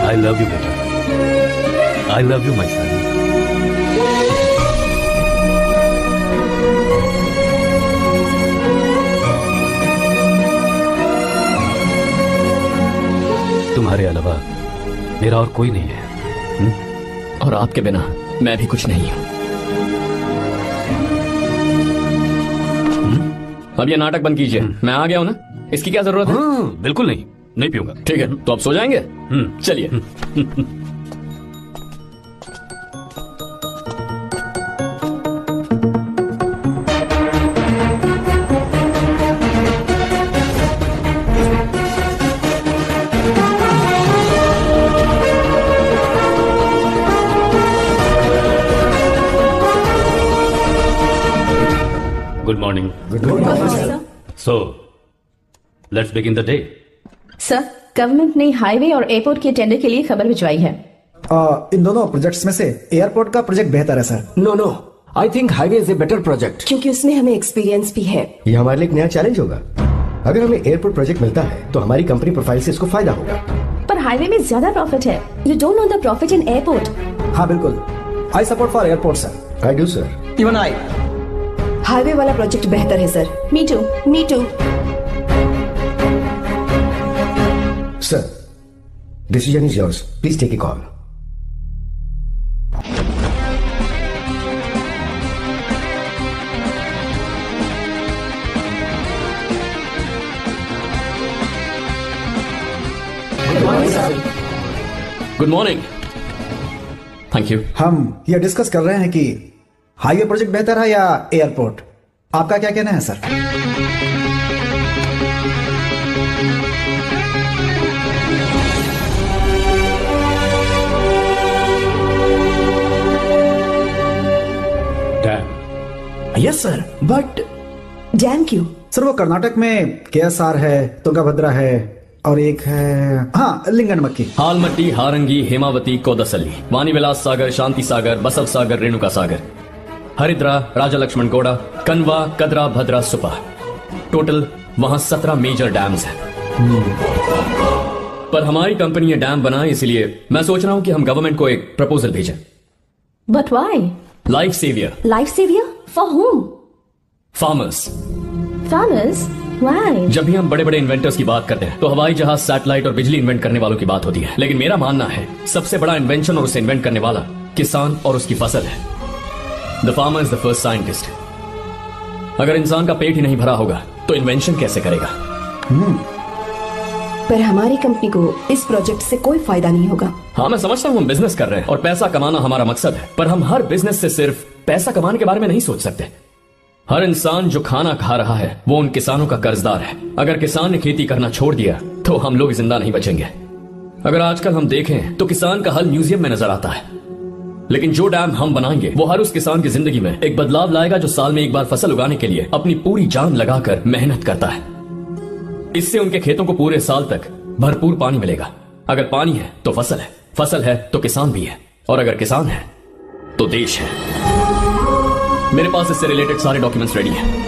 I love you, बेटा। I love you, my son. तुम्हारे अलावा मेरा और कोई नहीं है। और आपके बिना मैं भी कुछ नहीं हूं। अब ये नाटक बंद कीजिए, मैं आ गया हूं ना, इसकी क्या जरूरत है? बिल्कुल नहीं, नहीं पीऊंगा। ठीक है, तो आप सो जाएंगे? चलिए। Good morning. So let's begin the day. Sir, government ने हाईवे और एयरपोर्ट के टेंडर के लिए खबर भिजवाई है। इन दोनों प्रोजेक्ट्स में से एयरपोर्ट का प्रोजेक्ट बेहतर है sir. No, I think highway is a better project. क्योंकि उसमें हमें एक्सपीरियंस भी है। ये हमारे लिए एक नया चैलेंज होगा। अगर हमें एयरपोर्ट प्रोजेक्ट मिलता है तो हमारी कंपनी प्रोफाइल से इसको फायदा होगा। पर हाईवे में ज्यादा प्रॉफिट है। You don't know the profit in airport. हाँ बिल्कुल, I support for airport sir. I do sir. Even I. Highway वाला प्रोजेक्ट बेहतर है sir. Me too. Me too. Sir, decision is yours, please take a call. Good morning. Thank you. हम ये discuss कर रहे हैं कि हाईवे प्रोजेक्ट बेहतर है या एयरपोर्ट। आपका क्या कहना है sir? Dam. Yes sir, but dam क्यों? सर वो कर्नाटक में केएसआर है, तुंगभद्रा है और एक है हाँ लिंगनमक्की। हालमट्टी, हारंगी, हेमावती, कोदसल्ली, वानी विलास सागर, शांति सागर, बसव सागर, रेणुका सागर, हरिद्रा, राजा लक्ष्मण गौड़ा, कनवा, कदरा, भद्रा, सुपा। टोटल वहां 17 मेजर डैम्स हैं। पर हमारी कंपनी ये डैम बनाए, इसलिए मैं सोच रहा हूं कि हम गवर्नमेंट को एक प्रपोजल भेजें। But why? Life saviour. Life saviour for whom? Farmers. Farmers? Why? जब भी हम बड़े बड़े इन्वेंटर्स की बात करते हैं तो हवाई जहाज, सैटेलाइट और बिजली इन्वेंट करने वालों की बात होती है, लेकिन मेरा मानना है सबसे बड़ा इन्वेंशन और उसे इन्वेंट करने वाला किसान और उसकी फसल है। The farmer is the first scientist. अगर इंसान का पेट ही नहीं भरा होगा तो इन्वेंशन कैसे करेगा? पर हमारी कंपनी को इस प्रोजेक्ट से कोई फायदा नहीं होगा। हाँ, मैं समझता हूँ हम बिजनेस कर रहे हैं और पैसा कमाना हमारा मकसद है, पर हम हर बिजनेस से सिर्फ पैसा कमाने के बारे में नहीं सोच सकते। हर इंसान जो खाना खा रहा है वो उन किसानों का कर्जदार है। अगर किसान ने खेती करना छोड़ दिया तो हम लोग जिंदा नहीं बचेंगे। अगर आजकल हम देखें तो किसान का हल म्यूजियम में नजर आता है, लेकिन जो डैम हम बनाएंगे वो हर उस किसान की जिंदगी में एक बदलाव लाएगा जो साल में एक बार फसल उगाने के लिए अपनी पूरी जान लगाकर मेहनत करता है। इससे उनके खेतों को पूरे साल तक भरपूर पानी मिलेगा। अगर पानी है तो फसल है, फसल है तो किसान भी है, और अगर किसान है तो देश है। मेरे पास इससे रिलेटेड सारे डॉक्यूमेंट्स रेडी हैं।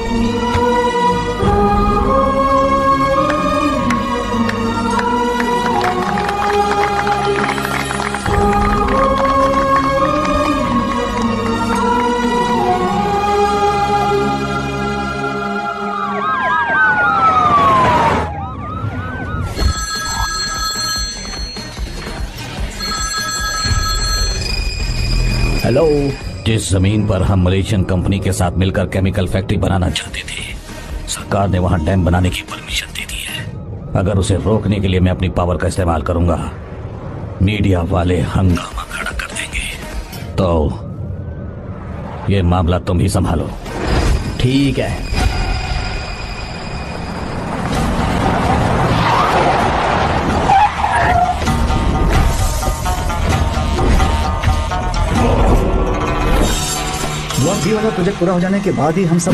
हेलो। जिस जमीन पर हम मलेशियन कंपनी के साथ मिलकर केमिकल फैक्ट्री बनाना चाहते थे, सरकार ने वहां डैम बनाने की परमिशन दे दी है। अगर उसे रोकने के लिए मैं अपनी पावर का इस्तेमाल करूंगा, मीडिया वाले हंगामा खड़ा कर देंगे। तो ये मामला तुम ही संभालो। ठीक है। ब्लॉक बी वाला प्रोजेक्ट पूरा हो जाने के बाद ही हम सब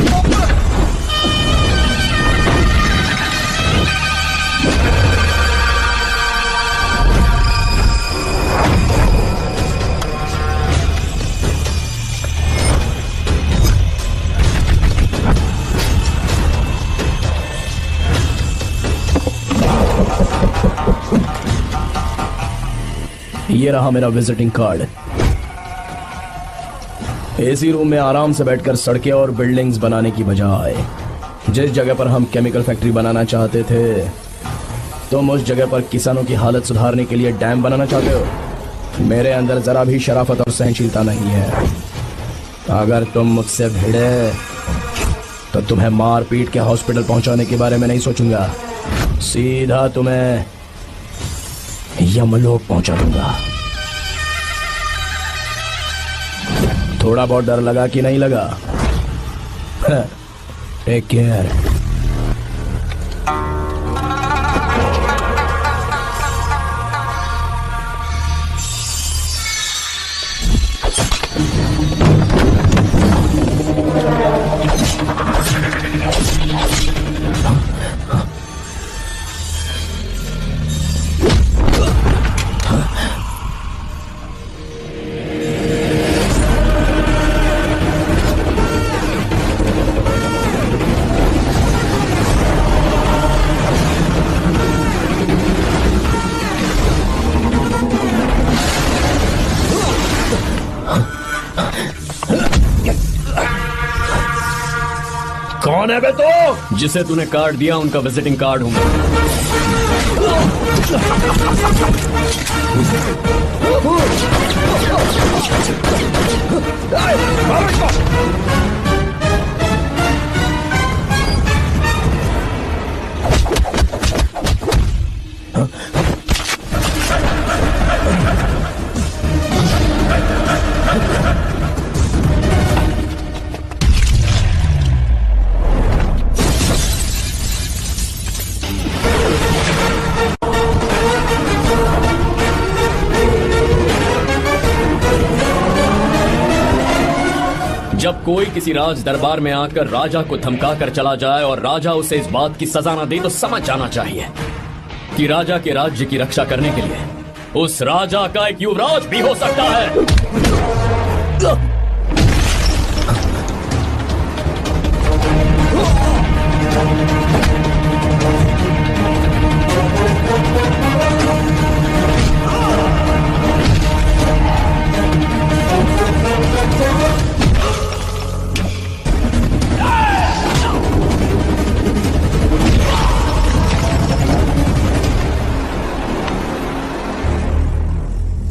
ये रहा मेरा विजिटिंग कार्ड। एसी रूम में आराम से बैठकर सड़कें और बिल्डिंग्स बनाने की बजाय जिस जगह पर हम केमिकल फैक्ट्री बनाना चाहते थे, तुम उस जगह पर किसानों की हालत सुधारने के लिए डैम बनाना चाहते हो। मेरे अंदर जरा भी शराफत और सहनशीलता नहीं है। अगर तुम मुझसे भिड़े तो तुम्हें मार पीट के हॉस्पिटल पहुंचाने के बारे में नहीं सोचूंगा, सीधा तुम्हें यमलोक पहुंचा दूंगा। थोड़ा बहुत डर लगा कि नहीं लगा? Take care. कौन है बे तो? जिसे तूने कार्ड दिया उनका विजिटिंग कार्ड हूं मैं। जब कोई किसी राज दरबार में आकर राजा को धमका कर चला जाए और राजा उसे इस बात की सजा न दे तो समझ जाना चाहिए कि राजा के राज्य की रक्षा करने के लिए उस राजा का एक युवराज भी हो सकता है।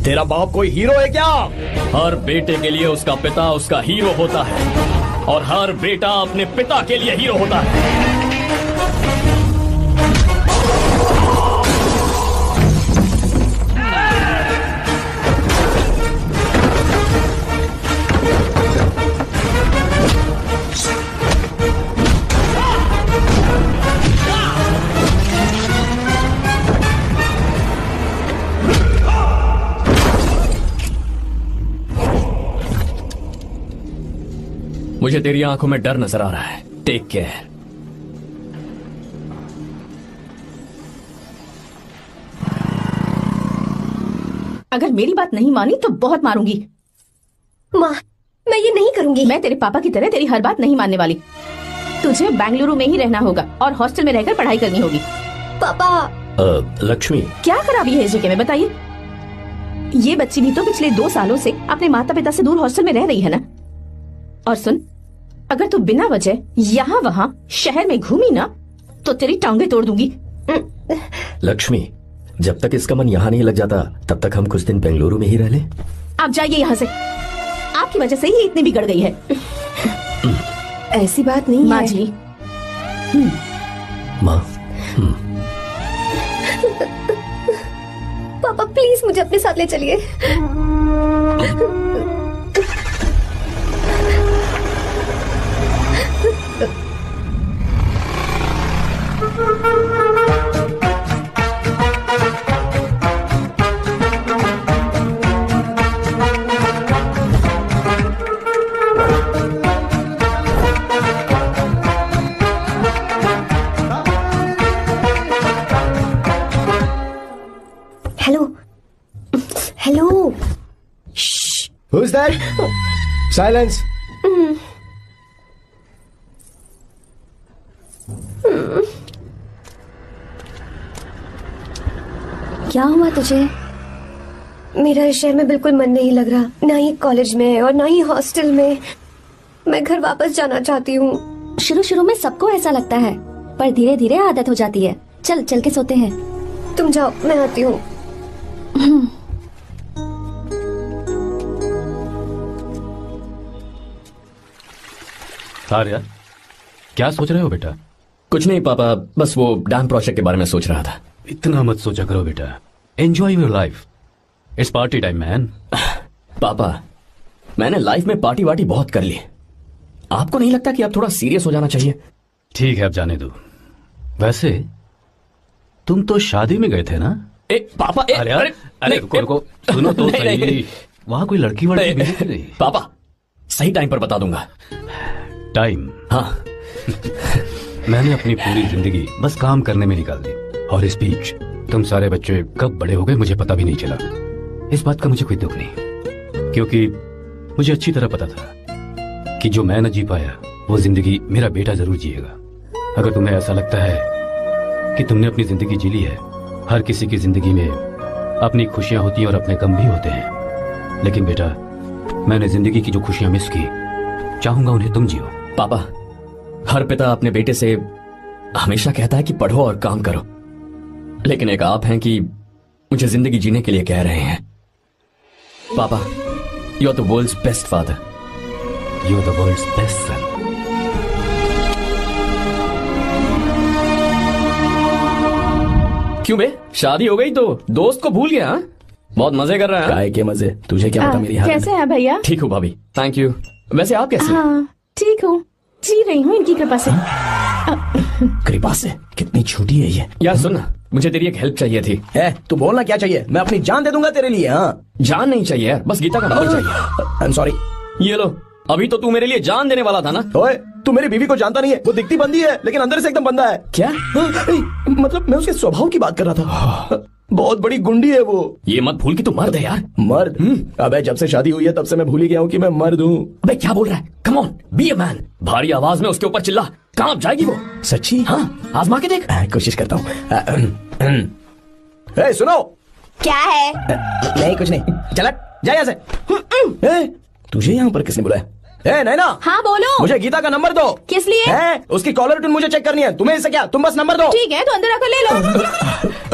तेरा बाप कोई हीरो है क्या? हर बेटे के लिए उसका पिता उसका हीरो होता है और हर बेटा अपने पिता के लिए हीरो होता है। मुझे तेरी आंखों में डर नजर आ रहा है। Take care. अगर मेरी बात नहीं मानी तो बहुत मारूंगी। माँ, मैं ये नहीं करूंगी। मैं तेरे पापा की तरह तेरी हर बात नहीं मानने वाली। तुझे बेंगलुरु में ही रहना होगा और हॉस्टल में रहकर पढ़ाई करनी होगी। पापा। लक्ष्मी, क्या खराबी है इस जगह में बताइए? ये बच्ची भी तो पिछले 2 सालों से अपने माता पिता से दूर हॉस्टल में रह रही है ना। और सुन, अगर तू बिना वजह यहाँ वहाँ शहर में घूमी ना तो तेरी टांगे तोड़ दूंगी। लक्ष्मी, जब तक इसका मन यहाँ नहीं लग जाता तब तक हम कुछ दिन बेंगलुरु में ही रह लें। आप जाइए यहाँ से। आपकी वजह से ही इतनी बिगड़ गई है। ऐसी बात नहीं माँ है। जी। माँ। पापा प्लीज मुझे अपने साथ ले चलिए। हेलो। Who's that? Silence. क्या हुआ तुझे? मेरा इस शहर में बिल्कुल मन नहीं लग रहा, ना ही कॉलेज में और ना ही हॉस्टल में। मैं घर वापस जाना चाहती हूँ। शुरू शुरू में सबको ऐसा लगता है, पर धीरे धीरे आदत हो जाती है। चल चल के सोते हैं। तुम जाओ, मैं आती हूँ। आर्या, क्या सोच रहे हो बेटा? कुछ नहीं पापा, बस वो डैम प्रोजेक्ट के बारे में सोच रहा था। इतना मत सोचा करो बेटा। Enjoy your life. It's party time man. पापा, मैंने लाइफ में पार्टी वार्टी बहुत कर ली। आपको नहीं लगता कि अब थोड़ा सीरियस हो जाना चाहिए? ठीक है, अब जाने दो। वैसे तुम तो शादी में गए थे ना? पापा, अरे रुको, सुनो तो सही। वहां कोई लड़की वड़की मिली थी नहीं? पापा, सही टाइम पर बता दूंगा। टाइम? हाँ। मैंने अपनी पूरी जिंदगी बस काम करने में निकाल दी, और इस बीच तुम सारे बच्चे कब बड़े हो गए मुझे पता भी नहीं चला। इस बात का मुझे कोई दुख नहीं, क्योंकि मुझे अच्छी तरह पता था कि जो मैं न जी पाया वो जिंदगी मेरा बेटा जरूर जिएगा। अगर तुम्हें ऐसा लगता है कि तुमने अपनी जिंदगी जी ली है, हर किसी की जिंदगी में अपनी खुशियां होती हैं और अपने गम भी होते हैं, लेकिन बेटा मैंने जिंदगी की जो खुशियां मिस की, चाहूंगा उन्हें तुम जियो। पापा, हर पिता अपने बेटे से हमेशा कहता है कि पढ़ो और काम करो, लेकिन एक आप हैं कि मुझे जिंदगी जीने के लिए कह रहे हैं। पापा, you are the world's best father, you are the world's best son. क्यों बे, शादी हो गई तो दोस्त को भूल गया? बहुत मजे कर रहा है। काय के मजे, तुझे क्या पता मेरी हालत। कैसे है भैया? ठीक हूँ भाभी, थैंक यू। वैसे आप कैसे? हाँ ठीक हूँ, जी रही हूँ इनकी कृपा से। कृपा से? कितनी छोटी है ये। यार सुन ना, मुझे तेरी एक हेल्प चाहिए थी। तू बोलना क्या चाहिए, मैं अपनी जान दे दूंगा तेरे लिए। हाँ, जान नहीं चाहिए यार, बस गीता का नंबर चाहिए। I am sorry. ये लो, अभी तो तू मेरे लिए जान देने वाला था ना। ओए, तू मेरी बीवी को जानता नहीं है, वो दिखती बंदी है लेकिन अंदर से एकदम बंदा है। क्या? मतलब मैं उसके स्वभाव की बात कर रहा था। बहुत बड़ी गुंडी है वो। ये मत भूल कि तू मर्द है यार। मर्द? अबे जब से शादी हुई है तब से मैं भूल ही गया हूँ कि मैं मर्द हूँ। अबे क्या बोल रहा है? Come on, be a man. भारी आवाज में उसके ऊपर चिल्ला, कांप जाएगी वो। सच्ची? हाँ, आजमा के देख। कोशिश करता हूँ। सुनो। क्या है? नहीं कुछ नहीं, चल जा यहाँ से। तुझे यहाँ पर किसने बुलाया? नैना। हाँ बोलो। मुझे गीता का नंबर दो। किस लिए? उसकी कॉलर ट्यून मुझे चेक करनी है। तुम्हें इससे क्या, तुम बस नंबर दो। ठीक है तो अंदर आकर ले लो।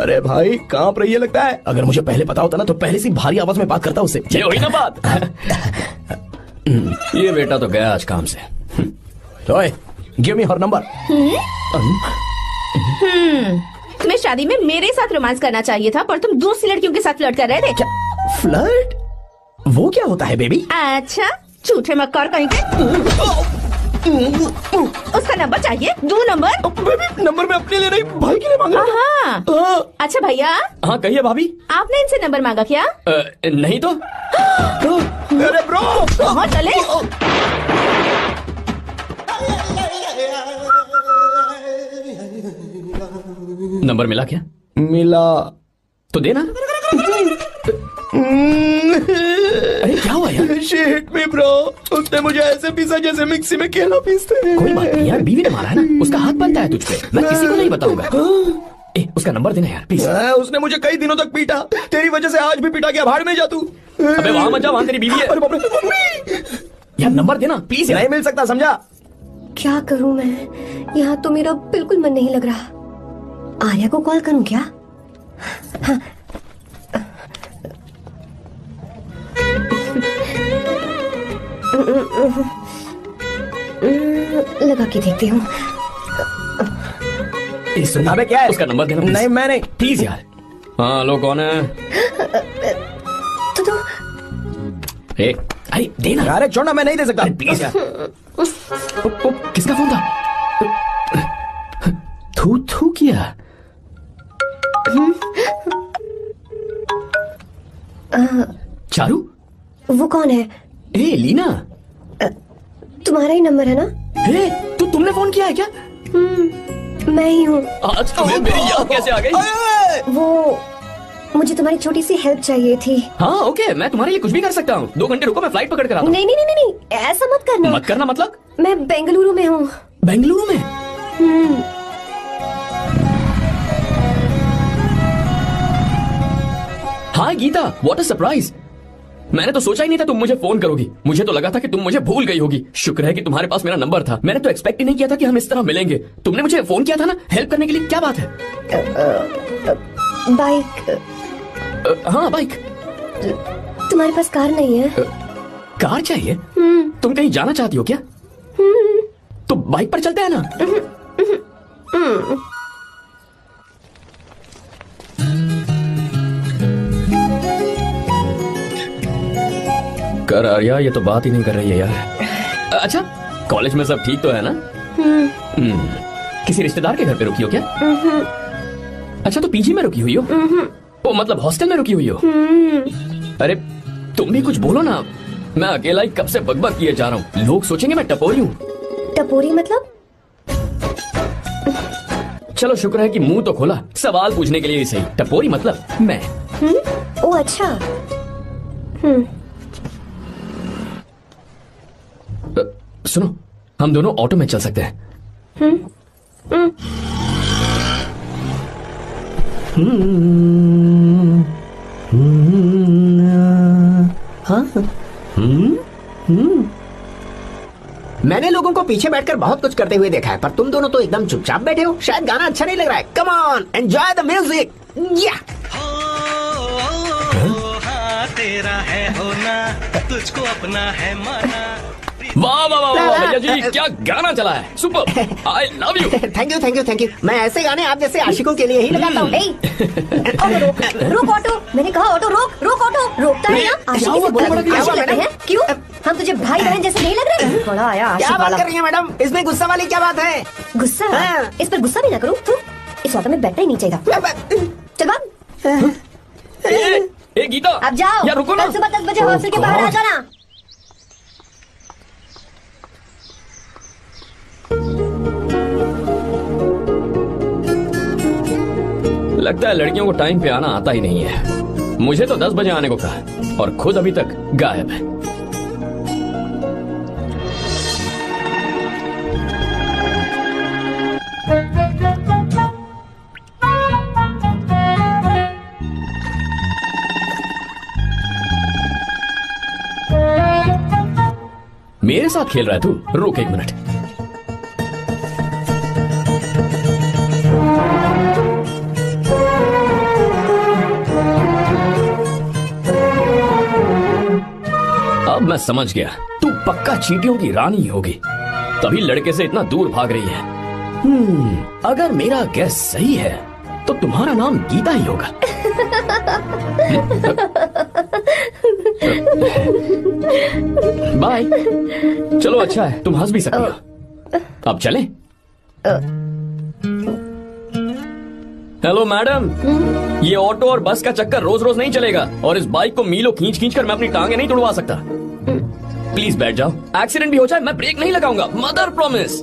अरे भाई कांप रही है लगता है। अगर मुझे पहले पता होता ना तो पहले से भारी आवाज में बात करता उससे। ये हुई ना बात। ये बेटा तो गया आज काम से। ओए, गिव मी हर नंबर। तुम्हें शादी में मेरे साथ रोमांस करना चाहिए था, पर तुम दूसरी लड़कियों के साथ फ्लर्ट कर रहे थे। क्या फ्लर्ट? वो क्या होता है बेबी? अच्छा, झूठे मक्कार कहीं के। उसका नंबर चाहिए? दो नंबर। बेबी नंबर मैं अपने लिए नहीं, भाई के लिए मांग रहा था। हाँ। अच्छा भैया। हाँ कहिए भाभी। आपने इनसे नंबर मांगा क्या? नहीं तो। अरे ब्रो, कहाँ चले? नंबर मिला क्या? मिला तो देना। अरे क्या हुआ यार? शिट मी ब्रो, उसने मुझे ऐसे पीसा जैसे मिक्सी में केला पीसते हैं। कोई बात नहीं यार, बीवी ने मारा है ना, उसका हाथ बनता है तुझ पे। मैं किसी को नहीं बताऊंगा। उसका नंबर देना यार प्लीज। उसने मुझे कई दिनों तक पीटा, तेरी वजह से आज भी पीटा गया। भाड़ में जा तू। अबे वहां मत जा, वहां तेरी बीवी है। अरे बाप रे। यार नंबर देना प्लीज। नहीं मिल सकता, समझा? क्या करूं मैं, यहाँ तो मेरा बिल्कुल मन नहीं लग रहा। आर्या को कॉल करूं क्या? हाँ। लगा के देखती हूँ। अबे क्या है? उसका नंबर देना नहीं मैं नहीं। प्लीज यार। हाँ लो, कौन है? तो अरे देना। अरे छोड़ना, मैं नहीं दे सकता। प्लीज यार। किसका फोन था? थू थू किया। चारू? वो कौन है? लीना। तुम्हारा ही नंबर है ना? तुमने फोन किया है क्या? मैं ही हूँ। आज तुम्हें मेरी याद कैसे आ गई? वो मुझे तुम्हारी छोटी सी हेल्प चाहिए थी। हाँ ओके, मैं तुम्हारे लिए कुछ भी कर सकता हूँ। 2 घंटे रुको, मैं फ्लाइट पकड़ कर आता हूँ। नहीं नहीं नहीं नहीं, ऐसा मत करना। मत करना मतलब? मैं बेंगलुरु में हूँ। बेंगलुरु में? हाँ गीता, व्हाट अ सरप्राइज। मैंने तो सोचा ही नहीं था तुम मुझे फोन करोगी। मुझे तो लगा था कि तुम मुझे भूल गई होगी। शुक्र है कि तुम्हारे पास मेरा नंबर था। मैंने तो एक्सपेक्ट ही नहीं किया था कि हम इस तरह मिलेंगे। तुमने मुझे फोन किया था ना हेल्प करने के लिए। क्या बात है? बाइक। हाँ बाइक। तुम्हारे पास कार नहीं है? कार चाहिए? तुम कहीं जाना चाहती हो क्या? तो बाइक पर चलते हैं ना। कर आर्या, ये तो बात ही नहीं कर रही है यार। अच्छा, कॉलेज में सब ठीक तो है ना? किसी रिश्तेदार के घर पे रुकी हो क्या? अच्छा, तो पीजी में रुकी हुई हो? ओ मतलब हॉस्टल में रुकी हुई हो? अरे तुम भी कुछ बोलो ना। मैं अकेला ही कब से बकबक किए जा रहा हूँ। लोग सोचेंगे मैं टपोरी हूँ। टपोरी मतलब? चलो शुक्र है कि मुंह तो खोला, सवाल पूछने के लिए ही सही। टपोरी मतलब मैं। ओ अच्छा। सुनो, हम दोनों ऑटो में चल सकते हैं। मैंने लोगों को पीछे बैठकर बहुत कुछ करते हुए देखा है, पर तुम दोनों तो एकदम चुपचाप बैठे हो। शायद गाना अच्छा नहीं लग रहा है। Come on, enjoy the music. या तेरा है होना, तुझको अपना है माना। वाह वाह वाह भैया जी, क्या गाना चला है, super, I love you. Thank you thank you thank you. मैं ऐसे गाने आप जैसे आशिकों के लिए ही लगाता हूँ। रोक ऑटो, मैंने कहा ऑटो रोक, रोक ऑटो। रोकता है ना, आशिकी से बोला आशिक लगते हैं। क्यों, हम तुझे भाई बहन जैसे नहीं लग रहे? बड़ा आया आशिक क्या बात वाला। कर रही है मैडम, इसमें गुस्सा वाली क्या बात है? गुस्सा? हाँ। इस पर गुस्सा भी ना करूँ। इस ऑटो में बैठना ही नहीं चाहिए। चल बात। ए गीता, अब जाओ, यार रुको ना। कल सुबह 10 बजे हॉस्टल के बाहर आ जाना। लगता है लड़कियों को टाइम पे आना आता ही नहीं है। मुझे तो 10 बजे आने को कहा और खुद अभी तक गायब है। मेरे साथ खेल रहा है तू? रुक एक मिनट। अब मैं समझ गया, तू पक्का चींटियों की रानी ही होगी, तभी लड़के से इतना दूर भाग रही है। अगर मेरा गैस सही है तो तुम्हारा नाम गीता ही होगा। बाय। चलो अच्छा है, तुम हंस भी सकती हो। अब चलें? हेलो मैडम, ये ऑटो और बस का चक्कर रोज रोज नहीं चलेगा, और इस बाइक को मीलों खींच खींच कर मैं अपनी टांगे नहीं तुड़वा सकता। प्लीज बैठ जाओ, एक्सीडेंट भी हो जाए मैं ब्रेक नहीं लगाऊंगा, मदर प्रॉमिस।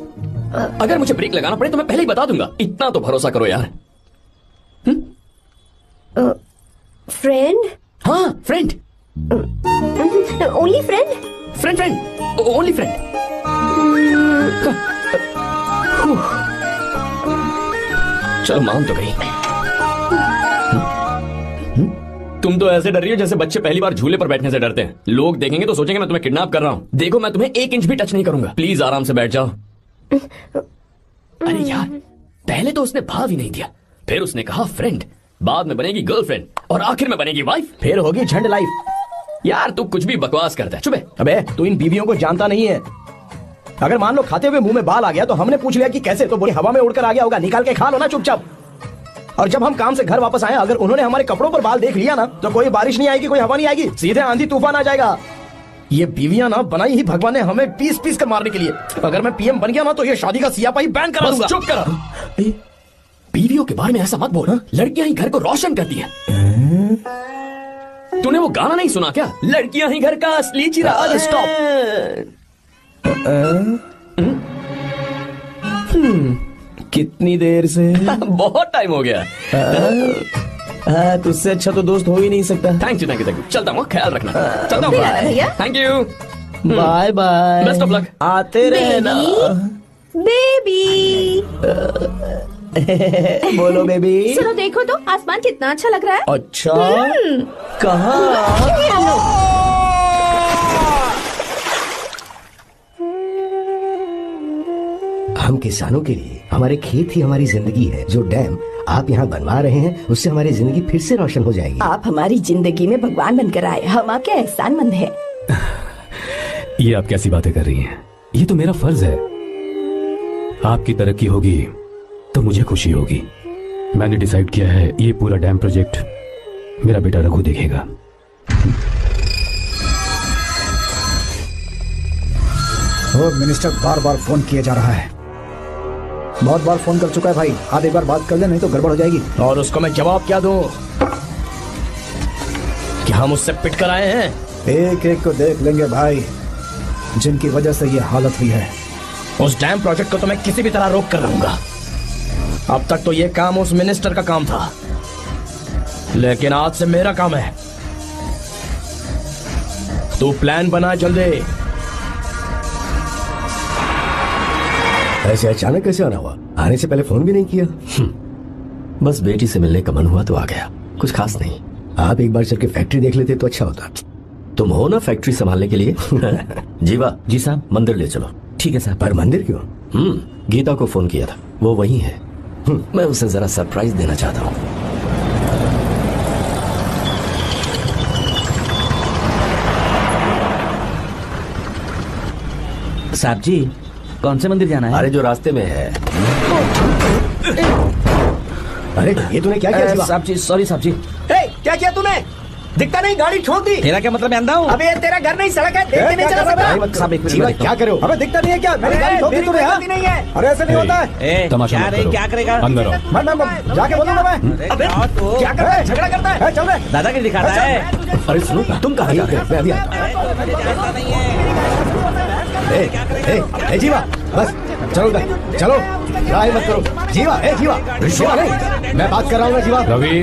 अगर मुझे ब्रेक लगाना पड़े तो मैं पहले ही बता दूंगा, इतना तो भरोसा करो यार। फ्रेंड? हाँ friend. Only friend? Friend friend, only friend. चलो मान तो गई। तुम तो ऐसे डर रही हो जैसे बच्चे पहली बार झूले पर बैठने से डरते हैं। लोग देखेंगे तो सोचेंगे मैं तुम्हें किडनैप कर रहा हूँ। देखो मैं तुम्हें 1 इंच भी टच नहीं करूंगा, प्लीज आराम से बैठ जाओ। अरे यार, पहले तो उसने भाव ही नहीं दिया, फिर उसने कहा फ्रेंड, बाद में बनेगी गर्लफ्रेंड और आखिर में बनेगी वाइफ, फिर होगी झंड लाइफ। यार तू कुछ भी बकवास करता है। चुप है। अबे तू इन बीवियों को जानता नहीं है। अगर मान लो खाते हुए मुंह में बाल आ गया तो हमने पूछ लिया कि कैसे, तो बोले हवा में उड़कर आ गया होगा, निकाल के खा लो ना चुपचाप। और जब हम काम से घर वापस आए, अगर उन्होंने हमारे कपड़ों पर बाल देख लिया ना, तो कोई बारिश नहीं आएगी, कोई हवा नहीं आएगी, सीधे आंधी तूफान आ जाएगा। ये बीवियां ना बनाई ही भगवान ने हमें पीस पीस कर मारने के लिए। अगर मैं पीएम बन गया ना तो ये शादी का सियापाही बैन करा दूंगा। चुप करो। बीवियों के बारे में ऐसा मत बोल, लड़कियां ही घर को रोशन करती हैं। तूने वो गाना नहीं सुना क्या, लड़कियां ही घर का असली चिराग। स्टॉप। कितनी देर से? बहुत टाइम हो गया। तुझसे अच्छा तो दोस्त हो ही नहीं सकता। Thank you thank you thank you. चलता हूँ, ख्याल रखना। चलता हूँ, thank you, bye bye, best of luck. आते रहना बेबी। बोलो बेबी। चलो देखो तो आसमान कितना अच्छा लग रहा है। अच्छा, कहाँ? हम किसानों के लिए हमारे खेत ही हमारी जिंदगी है। जो डैम आप यहाँ बनवा रहे हैं उससे हमारी जिंदगी फिर से रोशन हो जाएगी। आप हमारी जिंदगी में भगवान बनकर आए, हम आपके एहसानमंद हैं। ये आप कैसी बातें कर रही हैं? ये तो मेरा फर्ज है। आपकी तरक्की होगी तो मुझे खुशी होगी। मैंने डिसाइड किया है ये पूरा डैम प्रोजेक्ट मेरा बेटा रघु देखेगा। होम मिनिस्टर बार बार फोन किया जा रहा है। बहुत बार फोन कर चुका है भाई, आप एक बार बात कर ले, नहीं तो गड़बड़ हो जाएगी। और उसको मैं जवाब क्या दूं कि हम उससे पिट कर आए हैं? एक एक को देख लेंगे भाई, जिनकी वजह से ये हालत हुई है। उस डैम प्रोजेक्ट को तो मैं किसी भी तरह रोक कर रहूंगा। अब तक तो ये काम उस मिनिस्टर का काम था, लेकिन आज से मेरा काम है। तू प्लान बना जल्दी। ऐसे अचानक कैसे आना हुआ? आने से पहले फोन भी नहीं किया? बस बेटी से मिलने का मन हुआ तो आ गया, कुछ खास नहीं। आप एक बार चल के फैक्ट्री देख लेते तो अच्छा होता। तुम हो ना फैक्ट्री संभालने के लिए। जीवा जी साहब, मंदिर ले चलो। ठीक है साहब। पर मंदिर क्यों? गीता को फोन किया था, वो वही है। मैं उसे जरा सरप्राइज देना चाहता हूँ। साहब जी, कौन से मंदिर जाना है? अरे जो रास्ते में है। अरे ये तूने क्या किया? साहब जी, सॉरी साहब जी। क्या किया तूने? दिखता नहीं, गाड़ी ठोक दी। तेरा क्या मतलब, मैं अंधा हूँ? अबे ये तेरा घर नहीं, सड़क है, देख के नहीं चला सकता। साहब एक जीवा, क्या करो? अबे दिखता नहीं है क्या? मैंने गाड़ी ठोक दी तूने? गलती नहीं है। अरे ऐसे नहीं होता है। तमाशा क्या मत रे, करो। क्या करेगा? अंदर आओ। मैं जाके बोलूंगा मैं। अबे क्या करता है? झगड़ा करता है? चल रहे। दादागिरी दिखा रहा है। अरे सुनो, तुम कहाँ जा रहे हो? मैं अभी आता हूँ। जीवा, बस चलो उधर, चलो, लड़ाई मत करो। जीवा, जीवा, जीवा नहीं, मैं बात कर रहा हूँ ना जीवा। रवि,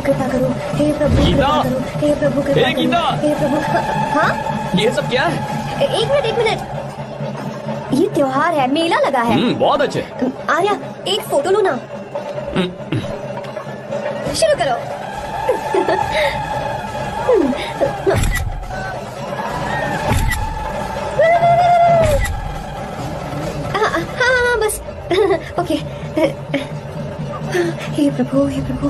कृपा करो, हे प्रभु कृपा करो, हे प्रभु कृपा करो, हे प्रभु। हाँ, ये सब क्या है? एक मिनट, ये त्योहार है, मेला लगा है। बहुत अच्छे। आर्या, एक फोटो लो ना। शुरू करो। हाँ बस। ओके। हे प्रभु, हे प्रभु।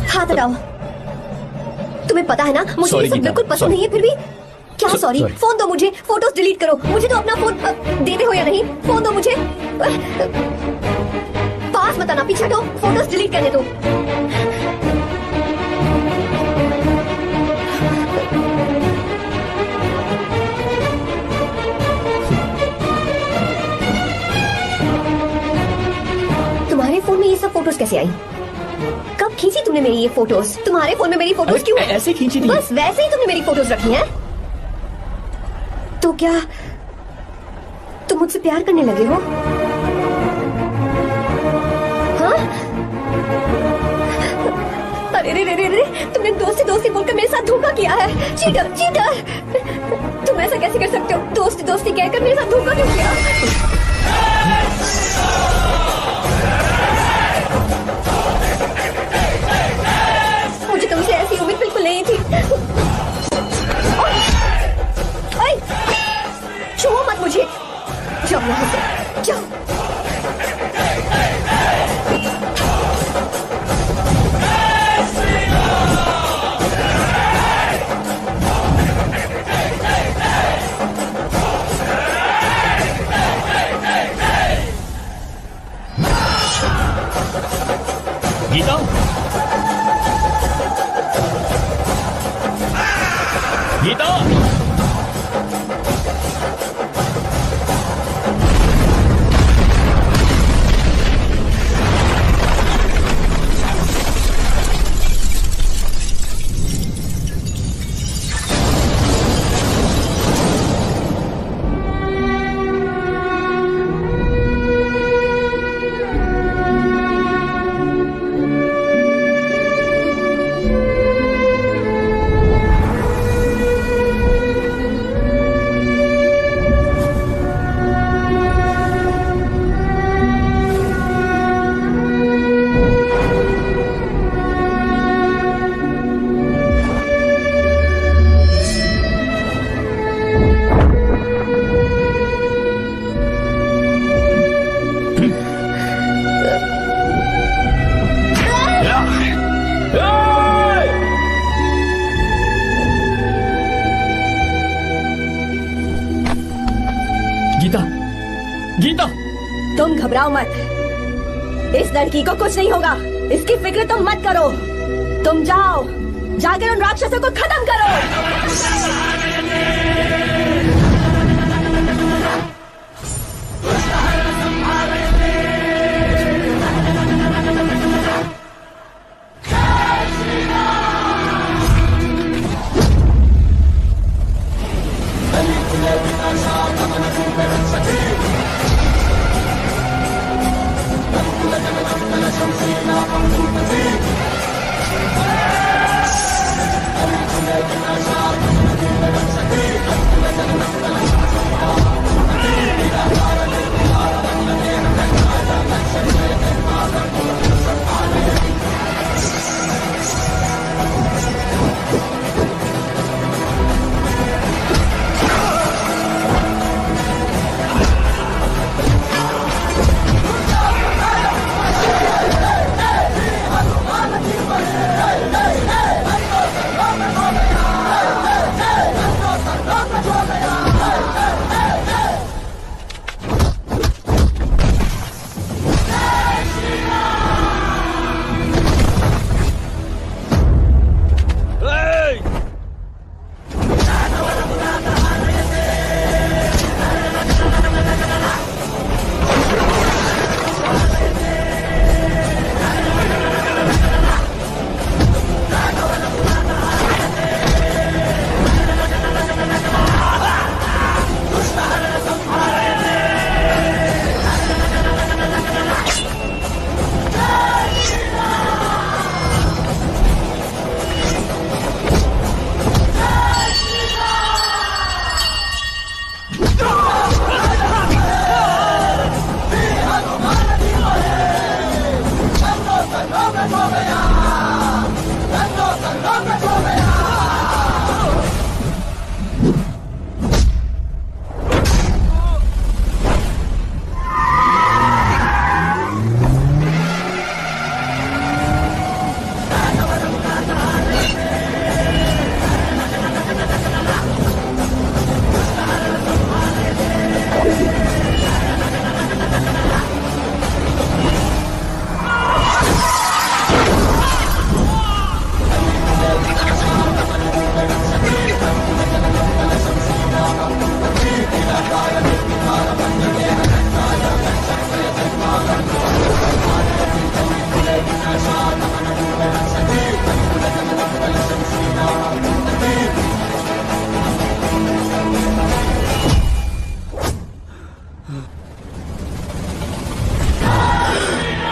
हाथ हटाओ। तुम्हें पता है ना, मुझे ये सब बिल्कुल पसंद नहीं है, फिर भी क्या सॉरी? फोन दो मुझे, फोटोज डिलीट करो। मुझे तो अपना फोन देते हो या नहीं? फोन दो मुझे। पास मत आना, पीछे हटो, फोटोज डिलीट करने दो। तुम्हारे फोन में ये सब फोटोज कैसे आई? कब खींची तुमने मेरी ये फोटोज? तुम्हारे फोन में मेरी फोटोज क्यों? ऐसे खींची थी? बस वैसे ही तुमने मेरी फोटोज रखी हैं? तो क्या तुम मुझसे प्यार करने लगे हो? हाँ? अरे रे रे रे रे, तुमने दोस्ती दोस्ती बोलकर मेरे साथ धोखा किया है। Cheater, cheater! तुम ऐसा कैसे कर सकते हो? दोस्ती दोस्ती कहकर मेरे साथ धोखा क्यों किया? मुझे तुमसे ऐसी उम्मीद बिल्कुल नहीं थी। छुओ मत मुझे। जाओ यहाँ से, जाओ। गीता, गीता, गीता, तुम घबराओ मत, इस लड़की को कुछ नहीं होगा, इसकी फिक्र तुम मत करो। तुम जाओ, जाकर उन राक्षसों को खत्म करो।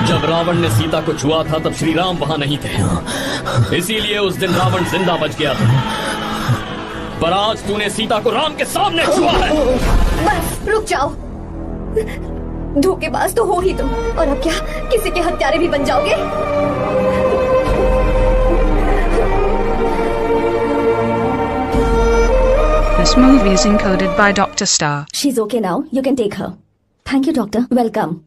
जब रावण ने सीता को छुआ था तब श्री राम वहां नहीं थे, इसीलिए उस दिन रावण जिंदा बच गया था। पर आज तूने सीता को राम के सामने छुआ है। बस रुक जाओ, धोखेबाज तो हो ही तुम, और अब क्या किसी के हत्यारे भी बन जाओगे? This movie is encoded by Dr. Star. She's okay now. You can take her. Thank you, doctor. Welcome.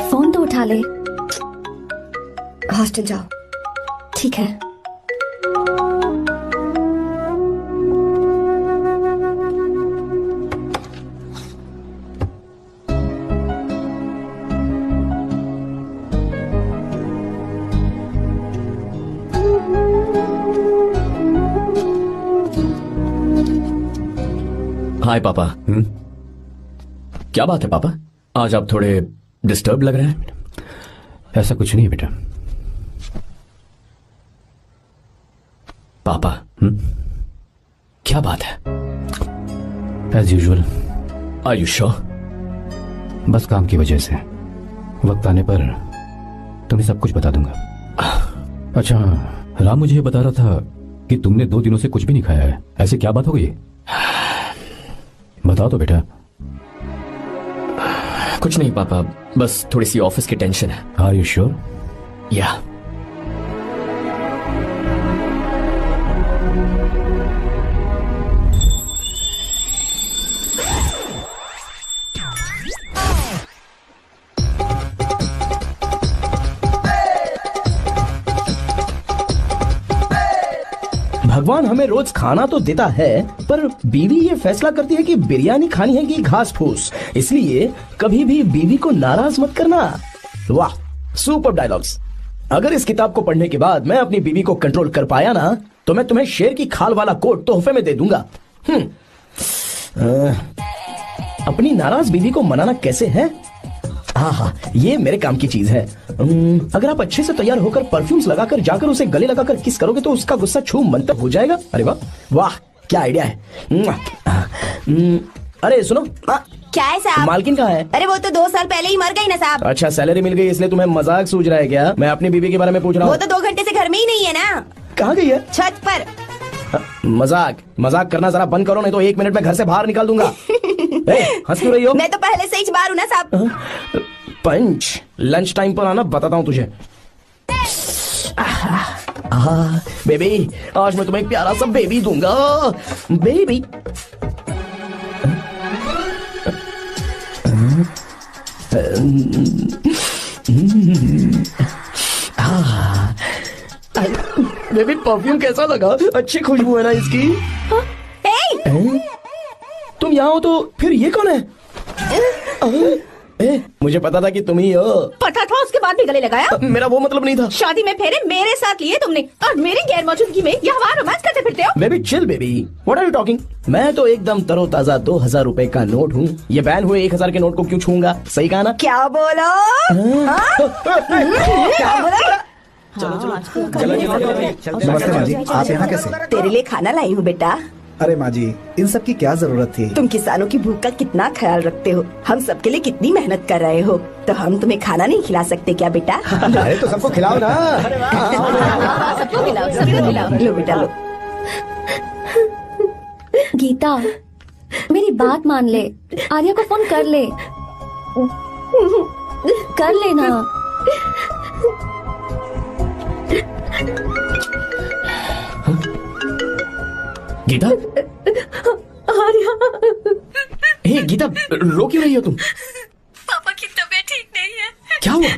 Phone तो उठा ले। हॉस्टल जाओ। ठीक है। हाय पापा। क्या बात है पापा, आज आप थोड़े डिस्टर्ब लग रहे हैं। ऐसा कुछ नहीं है बेटा। पापा क्या बात है? As usual. Are you sure? बस काम की वजह से वक्त आने पर तुम्हें सब कुछ बता दूंगा। अच्छा, राम मुझे ये बता रहा था कि तुमने 2 दिनों से कुछ भी नहीं खाया है। ऐसे क्या बात हो गई? बताओ तो बेटा। कुछ नहीं पापा, बस थोड़ी सी ऑफिस की टेंशन है। Are you sure? या। भगवान हमें रोज खाना तो देता है, पर बीवी ये फैसला करती है कि बिरयानी खानी है कि घास फूस। इसलिए कभी भी बीवी को नाराज मत करना। वाह, सुपर डायलॉग्स। अगर इस किताब को पढ़ने के बाद मैं अपनी बीवी को कंट्रोल कर पाया ना, तो मैं तुम्हें शेर की खाल वाला कोट तोहफे में दे दूंगा। अपनी नाराज बीवी को मनाना कैसे है? हाँ, ये मेरे काम की चीज है। अगर आप अच्छे से तैयार होकर परफ्यूम्स लगाकर जाकर उसे गले लगाकर किस करोगे तो उसका गुस्सा छू मंतर हो जाएगा। अरे वाह वाह, क्या आइडिया है। अरे सुनो, क्या है साहब? मालकिन कहाँ है? अरे वो तो 2 साल पहले ही मर गई ना साहब। अच्छा, सैलरी मिल गई इसलिए तुम्हें मजाक सूझ रहा है क्या? मैं अपनी बीवी के बारे में पूछ रहा हूँ। वो तो 2 घंटे से घर में ही नहीं है ना। कहाँ गई है? छत पर। मजाक करना जरा बंद करो, नहीं तो 1 मिनट में घर से बाहर निकाल दूंगा। हंस क्यों रही हो? मैं तो पहले से ही बाहर हूँ ना साहब। पंच, लंच टाइम पर आना, बताता हूँ तुझे। बेबी, आज मैं तुम्हें एक प्यारा सा बेबी दूंगा। बेबी बेबी, परफ्यूम कैसा लगा? अच्छी खुशबू है ना इसकी। तुम यहाँ हो तो फिर ये कौन है? मुझे पता था कि तुम ही हो। पता था, उसके बाद भी गले लगाया? मेरा वो मतलब नहीं था। शादी में फेरे मेरे साथ लिए तुमने और मेरी गैर मौजूदगी में यहाँ रोमांस करते फिरते हो। Baby chill baby, what are you talking? मैं तो एकदम तरोताजा 2000 रुपए का नोट हूँ। ये बैन हुए 1000 के नोट को क्यों छूंगा? सही कहा ना? क्या बोलो? क्या बोला? नमस्ते माँ जी, आप यहाँ कैसे? तेरे लिए खाना लाई हूँ बेटा। अरे माँ जी, इन सब की क्या जरूरत थी? तुम किसानों की भूख का कितना ख्याल रखते हो, हम सबके लिए कितनी मेहनत कर रहे हो, तो हम तुम्हें खाना नहीं खिला सकते क्या बेटा? अरे तो सबको खिलाओ ना। सबको खिलाओ, सबको खिलाओ। लो बेटा लो। गीता, मेरी बात मान ले, आर्या को फोन कर ले, कर लेना। गीता, आर्या, हे गीता, रो क्यों रही हो तुम? पापा की तबीयत ठीक नहीं है। क्या हुआ?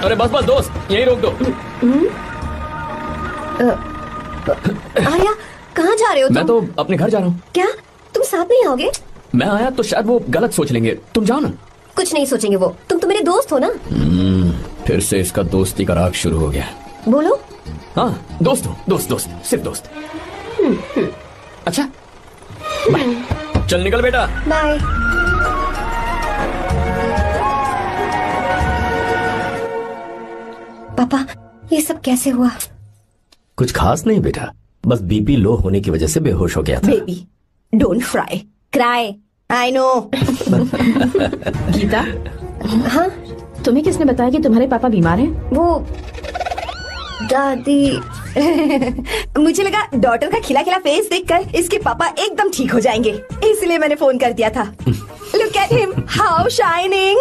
अरे बस बस दोस्त, यही रोक दो। आर्या, कहाँ जा रहे हो तुम? मैं तो अपने घर जा रहा हूँ। क्या तुम साथ नहीं आओगे? मैं आया तो शायद वो गलत सोच लेंगे, तुम जाओ ना। कुछ नहीं सोचेंगे वो, तुम तो मेरे दोस्त हो ना। फिर से इसका दोस्ती का राग शुरू हो गया। बोलो। हाँ, दोस्त हो, दोस्त, सिर्फ दोस्त। अच्छा, बाय। चल निकल बेटा। बाय। पापा, ये सब कैसे हुआ? कुछ खास नहीं बेटा, बस बीपी लो होने की वजह से बेहोश हो गया था। Baby, don't fry, cry, I know. Gita, हाँ? तुम्हें किसने बताया कि तुम्हारे पापा बीमार हैं? वो दादी। मुझे लगा डॉटर का खिला खिला फेस देखकर इसके पापा एकदम ठीक हो जाएंगे, इसलिए मैंने फोन कर दिया था। Look at him, how shining.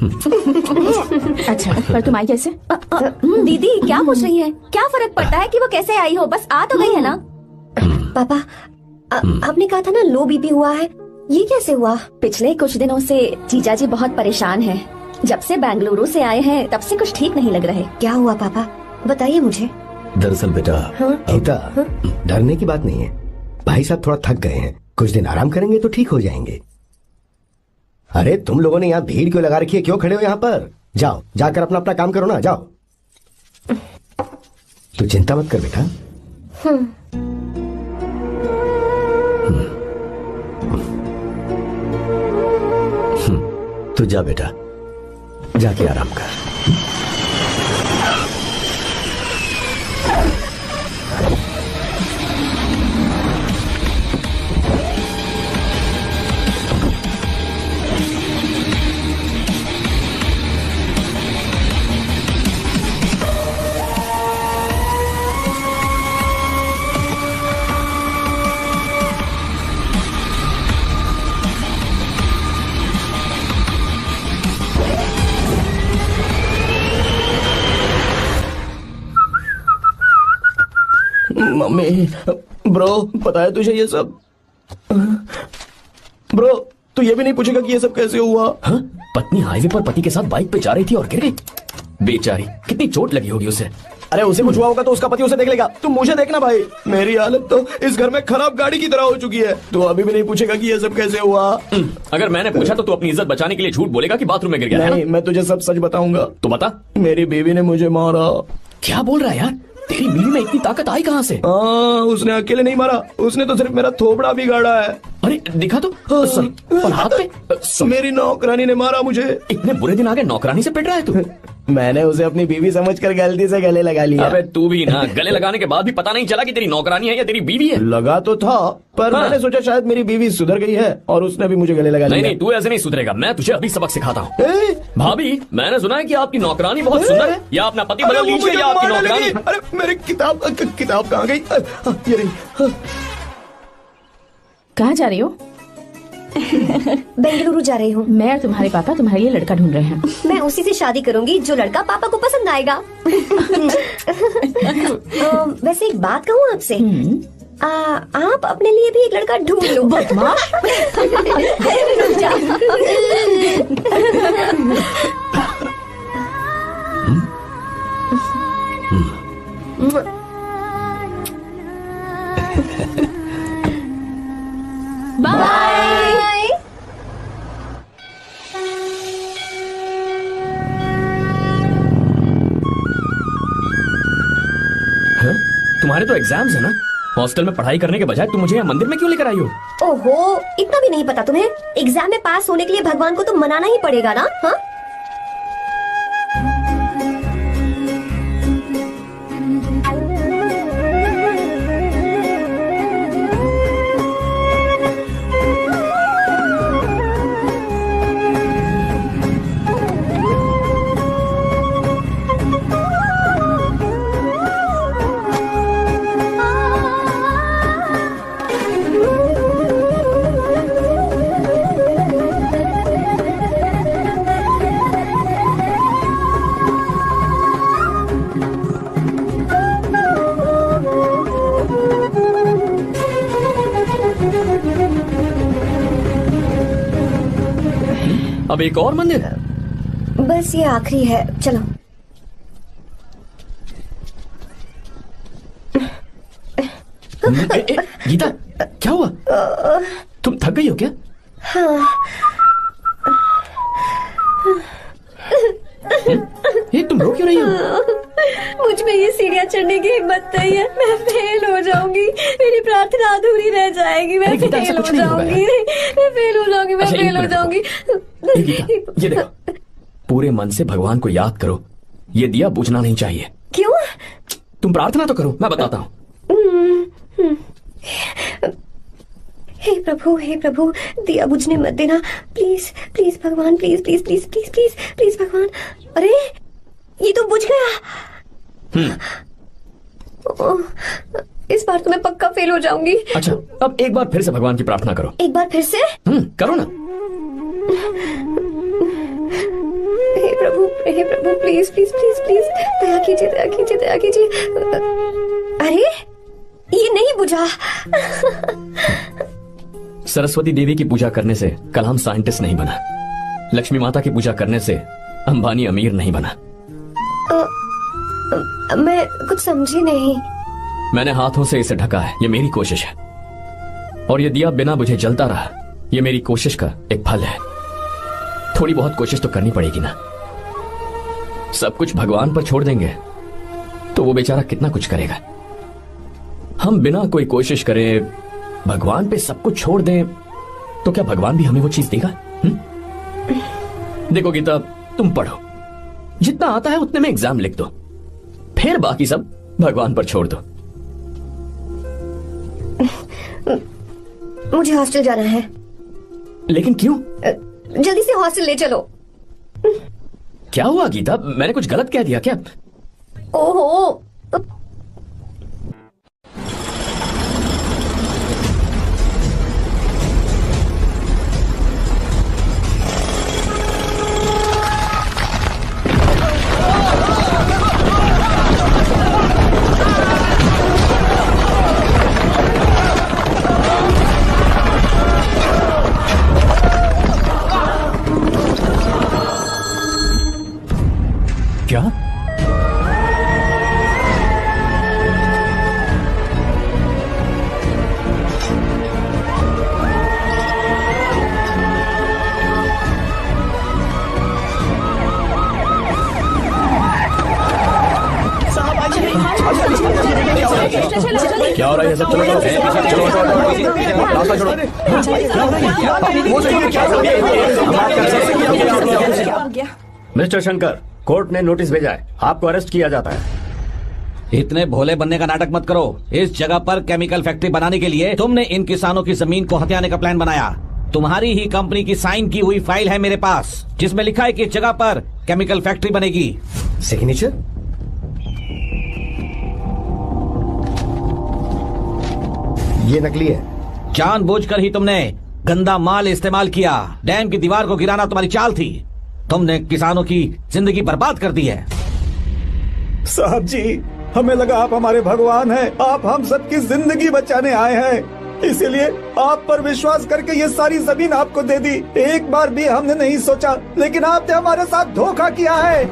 अच्छा, पर तुम आई कैसे? दीदी क्या पूछ रही है? क्या फर्क पड़ता है कि वो कैसे आई हो, बस आ तो गई है ना। पापा, आपने कहा था ना लो बीपी हुआ है, ये कैसे हुआ? पिछले कुछ दिनों से जीजा जी बहुत परेशान हैं। जब से बेंगलुरु से आए हैं तब से कुछ ठीक नहीं लग रहे। क्या हुआ पापा, बताइए मुझे। दरअसल बेटा, गीता, डरने की बात नहीं है। भाई साहब थोड़ा थक गए हैं, कुछ दिन आराम करेंगे तो ठीक हो जाएंगे। अरे तुम लोगों ने यहाँ भीड़ क्यों लगा रखी है? क्यों खड़े हो यहाँ पर? जाओ, जाकर अपना अपना काम करो ना, जाओ। तू चिंता मत कर बेटा। तू जा बेटा, जाके आराम कर। मम्मी, ब्रो पता है तुझे ये सब? ब्रो तू ये भी नहीं पूछेगा कि ये सब कैसे हुआ? हाँ? पत्नी हाईवे पर पति के साथ बाइक पे जा रही थी और गिर गई। बेचारी, कितनी चोट लगी होगी उसे। अरे उसे कुछ हुआ होगा तो उसका पति उसे देख लेगा, तुम मुझे देखना भाई। मेरी हालत तो इस घर में खराब गाड़ी की तरह हो चुकी है। तू अभी भी नहीं पूछेगा कि ये सब कैसे हुआ? अगर मैंने पूछा तो तू अपनी इज्जत बचाने के लिए झूठ बोलेगा कि बाथरूम में गिर गया। नहीं, मैं तुझे सब सच बताऊंगा। तो बता। मेरी बीवी ने मुझे मारा। क्या बोल रहा है यार? तेरी बीवी में इतनी ताकत आई कहाँ से? उसने अकेले नहीं मारा, उसने तो सिर्फ मेरा थोबड़ा बिगाड़ा है। अरे दिखा तो। और हाथ पे? मेरी नौकरानी ने मारा मुझे। इतने बुरे दिन आ गए, नौकरानी से पिट रहा है तू? मैंने उसे अपनी बीवी समझकर गलती से गले लगा लिया। अबे तू भी ना, गले लगाने के बाद भी पता नहीं चला कि तेरी नौकरानी है या तेरी बीवी है। लगा तो था, पर मैंने सोचा शायद मेरी बीवी सुधर गई है और उसने भी मुझे गले लगा लिया। नहीं, तू ऐसे नहीं सुधरेगा, मैं तुझे अभी सबक सिखाता हूँ। भाभी, मैंने सुना है कि आपकी नौकरानी बहुत सुंदर है, या अपना पति बदल लीजिए या आपकी नौकरानी। अरे मेरी किताब कहाँ गई? ये रही। कहाँ जा रही हो? बेंगलुरु जा रही हूँ। मैं और तुम्हारे पापा तुम्हारे लिए लड़का ढूंढ रहे हैं। मैं उसी से शादी करूंगी जो लड़का पापा को पसंद आएगा। वैसे एक बात कहूँ आपसे, आप अपने लिए भी एक लड़का ढूंढ लो। बदमाश। बाय। तुम्हारे तो एग्जाम्स है ना? हॉस्टल में पढ़ाई करने के बजाय तुम मुझे यहाँ मंदिर में क्यों लेकर आई हो? ओहो, इतना भी नहीं पता तुम्हें? एग्जाम में पास होने के लिए भगवान को तो मनाना ही पड़ेगा ना। हाँ? अब एक और मंदिर? बस ये आखिरी है, चलो। गीता, क्या हुआ? तुम थक गई हो क्या? हाँ। ये तुम रो क्यों रही हो? मुझ में ये सीढ़ियाँ चढ़ने की हिम्मत नहीं है। मैं फेल हो जाऊंगी, मेरी प्रार्थना अधूरी रह जाएगी। मैं फेल हो जाऊंगी, मैं फेल हो जाऊंगी, मैं फेल हो जाऊंगी। ये देखो, पूरे मन से भगवान को याद करो। ये दिया बुझना नहीं चाहिए। क्यों? तुम प्रार्थना तो करो, मैं बताता हूँ। हे प्रभु, दिया बुझने मत देना, प्लीज प्लीज भगवान, please please please please please please भगवान। अरे ये तो बुझ गया। इस बार तो मैं पक्का फेल हो जाऊंगी। अच्छा, अब एक बार फिर से भगवान की प्रार्थना करो। एक बार फिर से? करो ना। हे प्रभु प्लीज प्लीज प्लीज प्लीज दया कीजिए, दया कीजिए, दया कीजिए। अरे ये नहीं बुझा। सरस्वती देवी की पूजा करने से कलाम साइंटिस्ट नहीं बना। लक्ष्मी माता की पूजा करने से अंबानी अमीर नहीं बना। मैं कुछ समझी नहीं। मैंने हाथों से इसे ढका है, ये मेरी कोशिश है। और ये दिया बिना बुझे जलता रहा, ये मेरी कोशिश का एक फल है। थोड़ी बहुत कोशिश तो करनी पड़ेगी ना। सब कुछ भगवान पर छोड़ देंगे तो वो बेचारा कितना कुछ करेगा। हम बिना कोई कोशिश करे भगवान पे सब कुछ छोड़ दें तो क्या भगवान भी हमें वो चीज देगा? देखो गीता, तुम पढ़ो, जितना आता है उतने में एग्जाम लिख दो, फिर बाकी सब भगवान पर छोड़ दो। मुझे हॉस्टल जाना है। लेकिन क्यों? जल्दी से हॉस्टल ले चलो। क्या हुआ गीता, मैंने कुछ गलत कह दिया क्या? ओहो, क्या? क्या हो रहा है सब? चलो रास्ता छोड़ो। मिस्टर शंकर, कोर्ट ने नोटिस भेजा है, आपको अरेस्ट किया जाता है। इतने भोले बनने का नाटक मत करो। इस जगह पर केमिकल फैक्ट्री बनाने के लिए तुमने इन किसानों की जमीन को हथियाने का प्लान बनाया। तुम्हारी ही कंपनी की साइन की हुई फाइल है मेरे पास, जिसमें लिखा है कि इस जगह पर केमिकल फैक्ट्री बनेगी। सिग्नेचर? ये नकली है। जानबूझकर ही तुमने गंदा माल इस्तेमाल किया। डैम की दीवार को गिराना तुम्हारी चाल थी। तुमने किसानों की जिंदगी बर्बाद कर दी है। साहब जी, हमें लगा आप हमारे भगवान हैं, आप हम सबकी जिंदगी बचाने आए हैं, इसीलिए आप पर विश्वास करके ये सारी जमीन आपको दे दी। एक बार भी हमने नहीं सोचा, लेकिन आपने हमारे साथ धोखा किया है।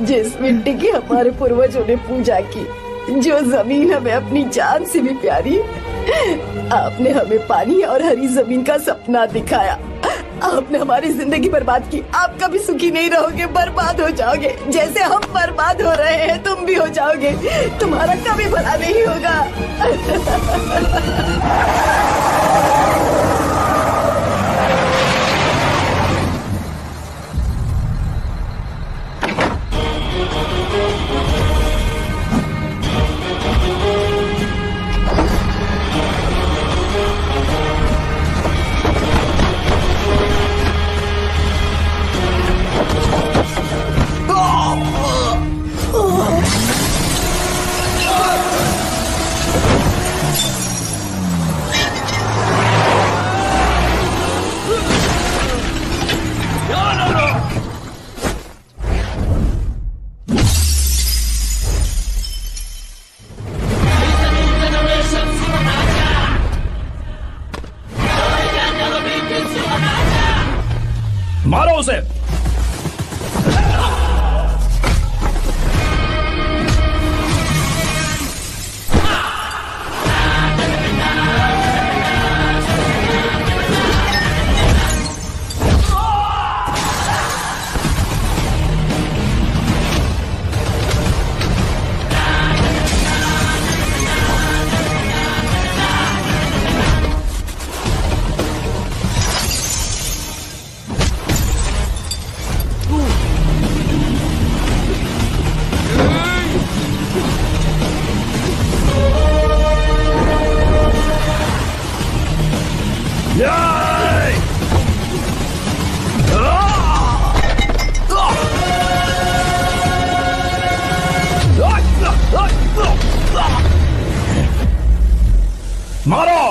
जिस मिट्टी की हमारे पूर्वजों ने पूजा की, जो जमीन हमें अपनी जान से भी प्यारी, आपने हमें पानी और हरी जमीन का सपना दिखाया। आपने हमारी जिंदगी बर्बाद की। आप कभी सुखी नहीं रहोगे, बर्बाद हो जाओगे। जैसे हम बर्बाद हो रहे हैं तुम भी हो जाओगे। तुम्हारा कभी भला नहीं होगा। मारो उसे। मारो।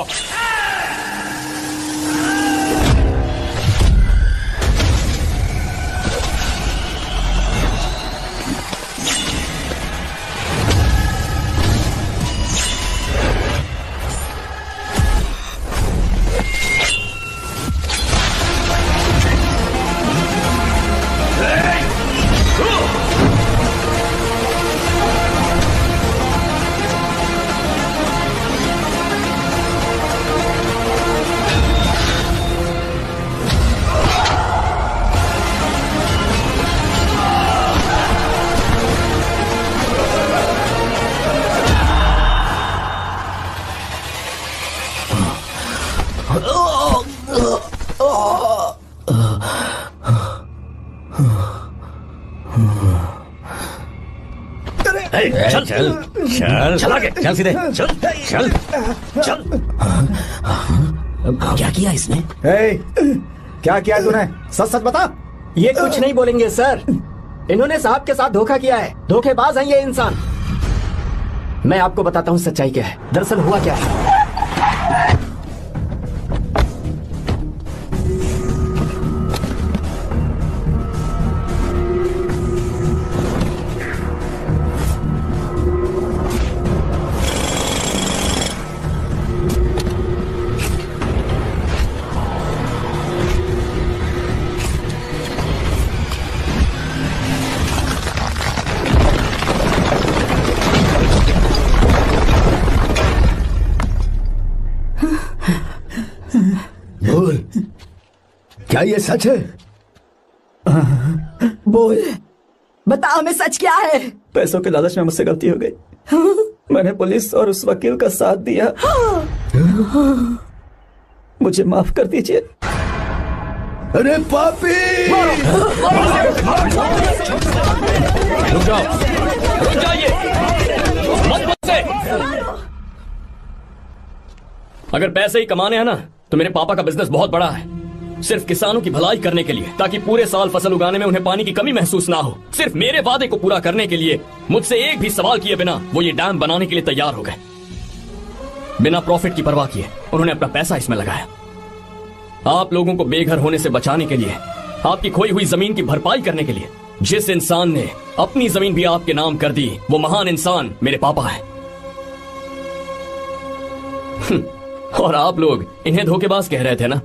चल चल चल चल आगे, चल सीधे, चल चल चल। क्या किया इसने? क्या किया तूने? सच सच बता। ये कुछ नहीं बोलेंगे सर। इन्होंने साहब के साथ धोखा किया है। धोखेबाज हैं ये इंसान। मैं आपको बताता हूँ सच्चाई क्या है। दरअसल हुआ क्या है, क्या ये सच है? बोल, बता हमें सच क्या है? पैसों के लालच में मुझसे गलती हो गई। मैंने पुलिस और उस वकील का साथ दिया। मुझे माफ कर दीजिए। अरे पापी! रुक जाओ, रुक जाइए, मत मुझसे। अगर पैसे ही कमाने हैं ना तो मेरे पापा का बिजनेस बहुत बड़ा है, सिर्फ किसानों की भलाई करने के लिए, ताकि पूरे साल फसल उगाने में उन्हें पानी की कमी महसूस ना हो। सिर्फ मेरे वादे को पूरा करने के लिए मुझसे एक भी सवाल किए बिना वो ये डैम बनाने के लिए तैयार हो गए। बिना प्रॉफिट की परवाह किए उन्होंने अपना पैसा इसमें लगाया। आप लोगों को बेघर होने से बचाने के लिए, आपकी खोई हुई जमीन की भरपाई करने के लिए। जिस इंसान ने अपनी जमीन भी आपके नाम कर दी, वो महान इंसान मेरे पापा है। और आप लोग इन्हें धोखेबाज कह रहे थे ना?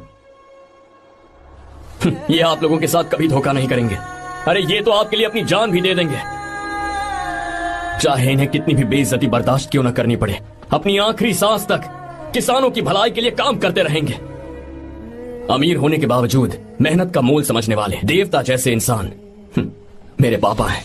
ये आप लोगों के साथ कभी धोखा नहीं करेंगे। अरे ये तो आपके लिए अपनी जान भी दे देंगे, चाहे इन्हें कितनी भी बेइज्जती बर्दाश्त क्यों न करनी पड़े। अपनी आखिरी सांस तक किसानों की भलाई के लिए काम करते रहेंगे। अमीर होने के बावजूद मेहनत का मोल समझने वाले देवता जैसे इंसान मेरे पापा हैं।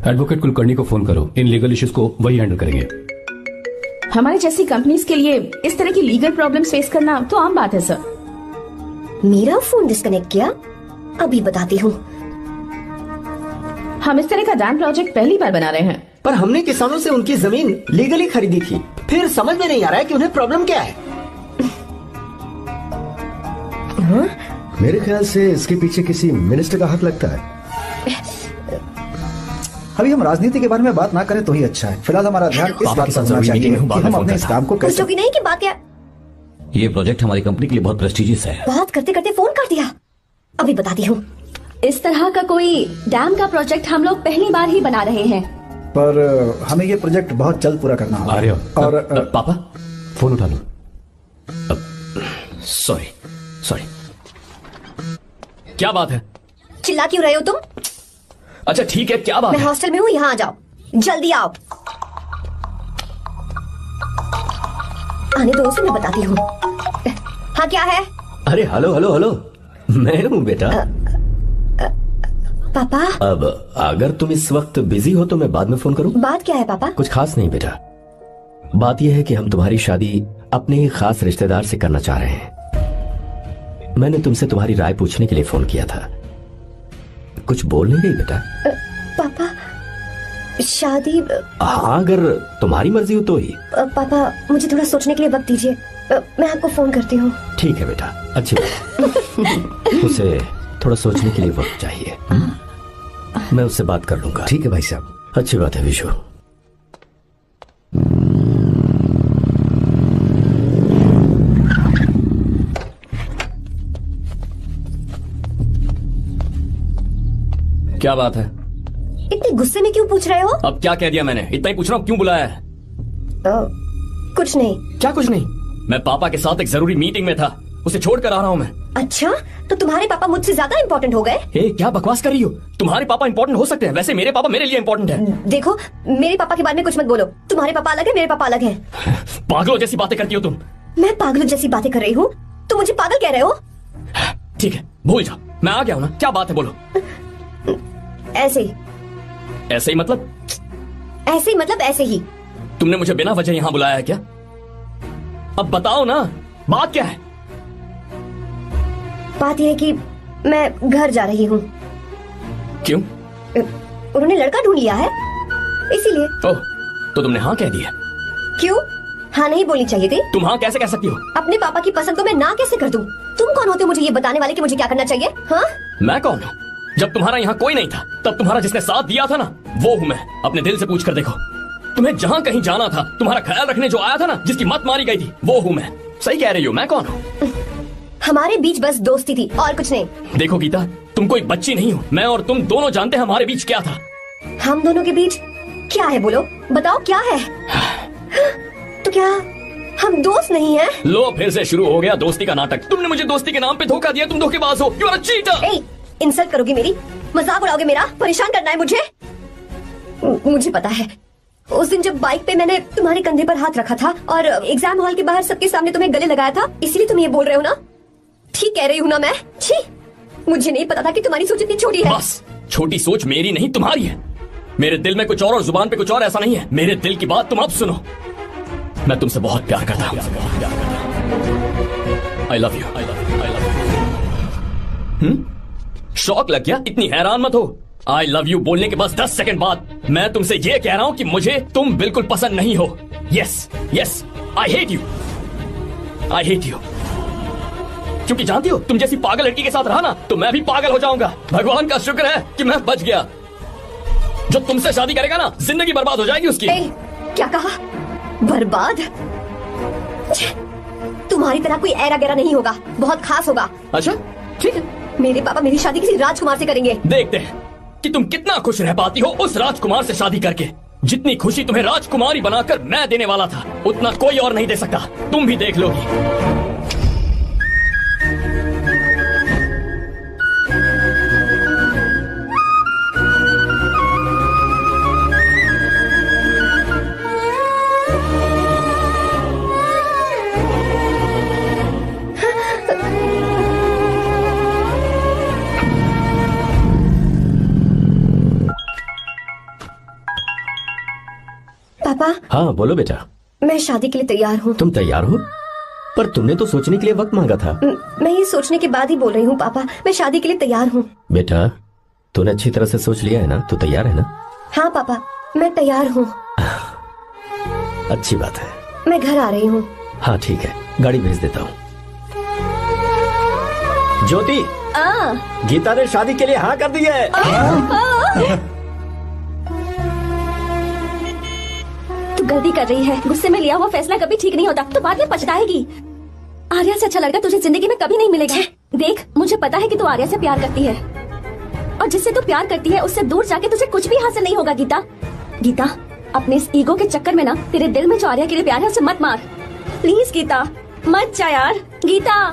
एडवोकेट कुलकर्णी को फोन करो, इन लीगल इश्यूज को वही हैंडल करेंगे। हमारी जैसी कंपनीज के लिए इस तरह की लीगल प्रॉब्लम्स फेस करना तो आम बात है सर। मेरा फोन डिस्कनेक्ट किया, अभी बताती हूँ। हम इस तरह का डैम प्रोजेक्ट पहली बार बना रहे हैं। पर हमने किसानों से उनकी जमीन लीगली खरीदी थी, फिर समझ में नहीं आ रहा है कि उन्हें प्रॉब्लम क्या है। मेरे ख्याल से इसके पीछे किसी मिनिस्टर का हाथ लगता है। अभी हम राजनीति के बारे में बात ना करें तो ही अच्छा है। फिलहाल हमारा ध्यान इस बात पर होना चाहिए कि हम अपने इस काम को कैसे। की नहीं की बात क्या? ये प्रोजेक्ट हमारी कंपनी के लिए बहुत प्रेस्टिजियस है। बात करते करते फोन कर दिया, अभी बताती हूँ। इस तरह का कोई डैम का प्रोजेक्ट हम लोग पहली बार ही बना रहे हैं, पर हमें ये प्रोजेक्ट बहुत जल्द पूरा करना होगा। आर्य, और पापा फोन उठा लो। सॉरी सॉरी, क्या बात है? चिल्ला क्यों रहे हो तुम? अच्छा ठीक है, क्या बात मैं है? हॉस्टल में हूँ, यहाँ आ जाओ, जल्दी आओ। आने दो उसे, मैं बताती हूँ। हाँ क्या है? अरे हेलो हेलो हेलो, मैं हूँ बेटा। पापा, अब अगर तुम इस वक्त बिजी हो तो मैं बाद में फोन करूँ? बात क्या है पापा? कुछ खास नहीं बेटा, बात यह है कि हम तुम्हारी शादी अपने ही खास रिश्तेदार से करना चाह रहे हैं। मैंने तुमसे तुम्हारी राय पूछने के लिए फोन किया था। कुछ बोल नहीं रही बेटा? पापा शादी। हाँ अगर तुम्हारी मर्जी हो तो ही। पापा मुझे थोड़ा सोचने के लिए वक्त दीजिए, मैं आपको फोन करती हूँ। ठीक है बेटा, अच्छी बात। उसे थोड़ा सोचने के लिए वक्त चाहिए। मैं उससे बात कर लूंगा। ठीक है भाई साहब। अच्छी बात है विशु। क्या बात है? इतने गुस्से में क्यों पूछ रहे हो? अब क्या कह दिया मैंने? इतना ही पूछ रहा हूँ, क्यों बुलाया है? कुछ नहीं। क्या कुछ नहीं? मैं पापा के साथ एक जरूरी मीटिंग में था, उसे छोड़ कर आ रहा हूँ मैं। अच्छा, तो तुम्हारे पापा मुझसे ज्यादा इम्पोर्टेंट हो गए? क्या बकवास कर रही हो? तुम्हारे पापा इम्पोर्टेंट हो सकते हैं, वैसे मेरे पापा मेरे लिए इम्पोर्टेंट है। देखो मेरे पापा के बारे में कुछ मत बोलो। तुम्हारे पापा अलग है, मेरे पापा अलग है। पागलों जैसी बातें करती हो तुम। मैं पागलों जैसी बातें कर रही हूँ? तुम मुझे पागल कह रहे हो? ठीक है भूल जाओ, मैं आ गया हूँ ना। क्या बात है बोलो। ऐसे ही। ऐसे ही मतलब? ऐसे ही मतलब ऐसे ही। तुमने मुझे बिना वजह यहाँ बुलाया है क्या? अब बताओ ना, बात क्या है? बात यह है कि मैं घर जा रही हूँ। क्यों? उन्होंने लड़का ढूंढ लिया है, इसीलिए। ओह, तो तुमने हाँ कह दिया? क्यों हाँ नहीं बोलनी चाहिए थी? तुम हाँ कैसे कह सकती हो? अपने पापा की पसंद को मैं ना कैसे कर दूं? तुम कौन होते हो मुझे ये बताने वाले कि मुझे क्या करना चाहिए? हाँ, मैं कौन हूँ? जब तुम्हारा यहाँ कोई नहीं था तब तुम्हारा जिसने साथ दिया था ना, वो हूँ मैं। अपने दिल से पूछ कर देखो, तुम्हें जहाँ कहीं जाना था, तुम्हारा ख्याल रखने जो आया था ना, जिसकी मत मारी गई थी, वो हूँ मैं। सही कह रही हो, मैं कौन हूँ? हमारे बीच बस दोस्ती थी और कुछ नहीं। देखो गीता, तुम कोई बच्ची नहीं हो। मैं और तुम दोनों जानते हैं हमारे बीच क्या था। हम दोनों के बीच क्या है? बोलो, बताओ क्या है? क्या हम दोस्त नहीं हैं? लो फिर से शुरू हो गया दोस्ती का नाटक। तुमने मुझे दोस्ती के नाम पे धोखा दिया, तुम धोखेबाज हो, यू आर अ चीटर। ए, इंसल्ट करोगी मेरी, मजाक उड़ाओगे मेरा, परेशान करना है मुझे। मुझे पता है उस दिन जब बाइक पे मैंने तुम्हारे कंधे पर हाथ रखा था और एग्जाम हॉल के बाहर सबके सामने तुम्हें गले लगाया था, इसलिए तुम ये बोल रहे हो ना? ठीक कह रही हूँ ना मैं? छी, मुझे नहीं पता था कि तुम्हारी सोच इतनी छोटी है। बस, छोटी सोच मेरी नहीं तुम्हारी है। मेरे दिल में कुछ और जुबान पे कुछ और, ऐसा नहीं है। मेरे दिल की बात तुम अब सुनो। मैं तुमसे बहुत प्यार करता हूँ। I love you. शौक लग गया? इतनी हैरान मत हो। आई लव यू बोलने के बस 10 सेकंड बाद मैं तुमसे ये कह रहा हूं कि मुझे तुम बिल्कुल पसंद नहीं हो। Yes yes, I hate you, I hate you. क्योंकि जानती हो, तुम जैसी पागल लड़की के साथ रहा ना तो मैं भी पागल हो जाऊंगा। भगवान का शुक्र है कि मैं बच गया। जो तुमसे शादी करेगा ना, जिंदगी बर्बाद हो जाएगी उसकी। क्या कहा? बर्बाद? तुम्हारी तरह कोई ऐरा गैरा नहीं होगा, बहुत खास होगा। अच्छा ठीक है, मेरे पापा मेरी शादी किसी राजकुमार से करेंगे। देखते हैं कि तुम कितना खुश रह पाती हो उस राजकुमार से शादी करके। जितनी खुशी तुम्हें राजकुमारी बनाकर मैं देने वाला था, उतना कोई और नहीं दे सकता। तुम भी देख लोगी। पापा। हाँ बोलो बेटा। मैं शादी के लिए तैयार हूँ। तुम तैयार हो? पर तुमने तो सोचने के लिए वक्त मांगा था। मैं ये सोचने के बाद ही बोल रही हूँ पापा, मैं शादी के लिए तैयार हूँ। बेटा तूने अच्छी तरह से सोच लिया है ना? तू तैयार है ना? हाँ पापा, मैं तैयार हूँ। अच्छी बात है। मैं घर आ रही हूँ। हाँ ठीक है, गाड़ी भेज देता हूँ। ज्योति, गीता ने शादी के लिए हाँ कर दी है। तू गलती कर रही है। गुस्से में लिया हुआ फैसला कभी ठीक नहीं होता, तो बाद में पछताएगी। आर्या से अच्छा लड़का तुझे जिंदगी में कभी नहीं मिलेगा। देख, मुझे पता है कि तू आर्या से प्यार करती है, और जिससे तू प्यार करती है उससे दूर जाके तुझे कुछ भी हासिल नहीं होगा। गीता, गीता, अपने इस ईगो के चक्कर में ना तेरे दिल में जो आर्या के लिए प्यार है उसे मत मार। प्लीज गीता, मत जा यार। गीता,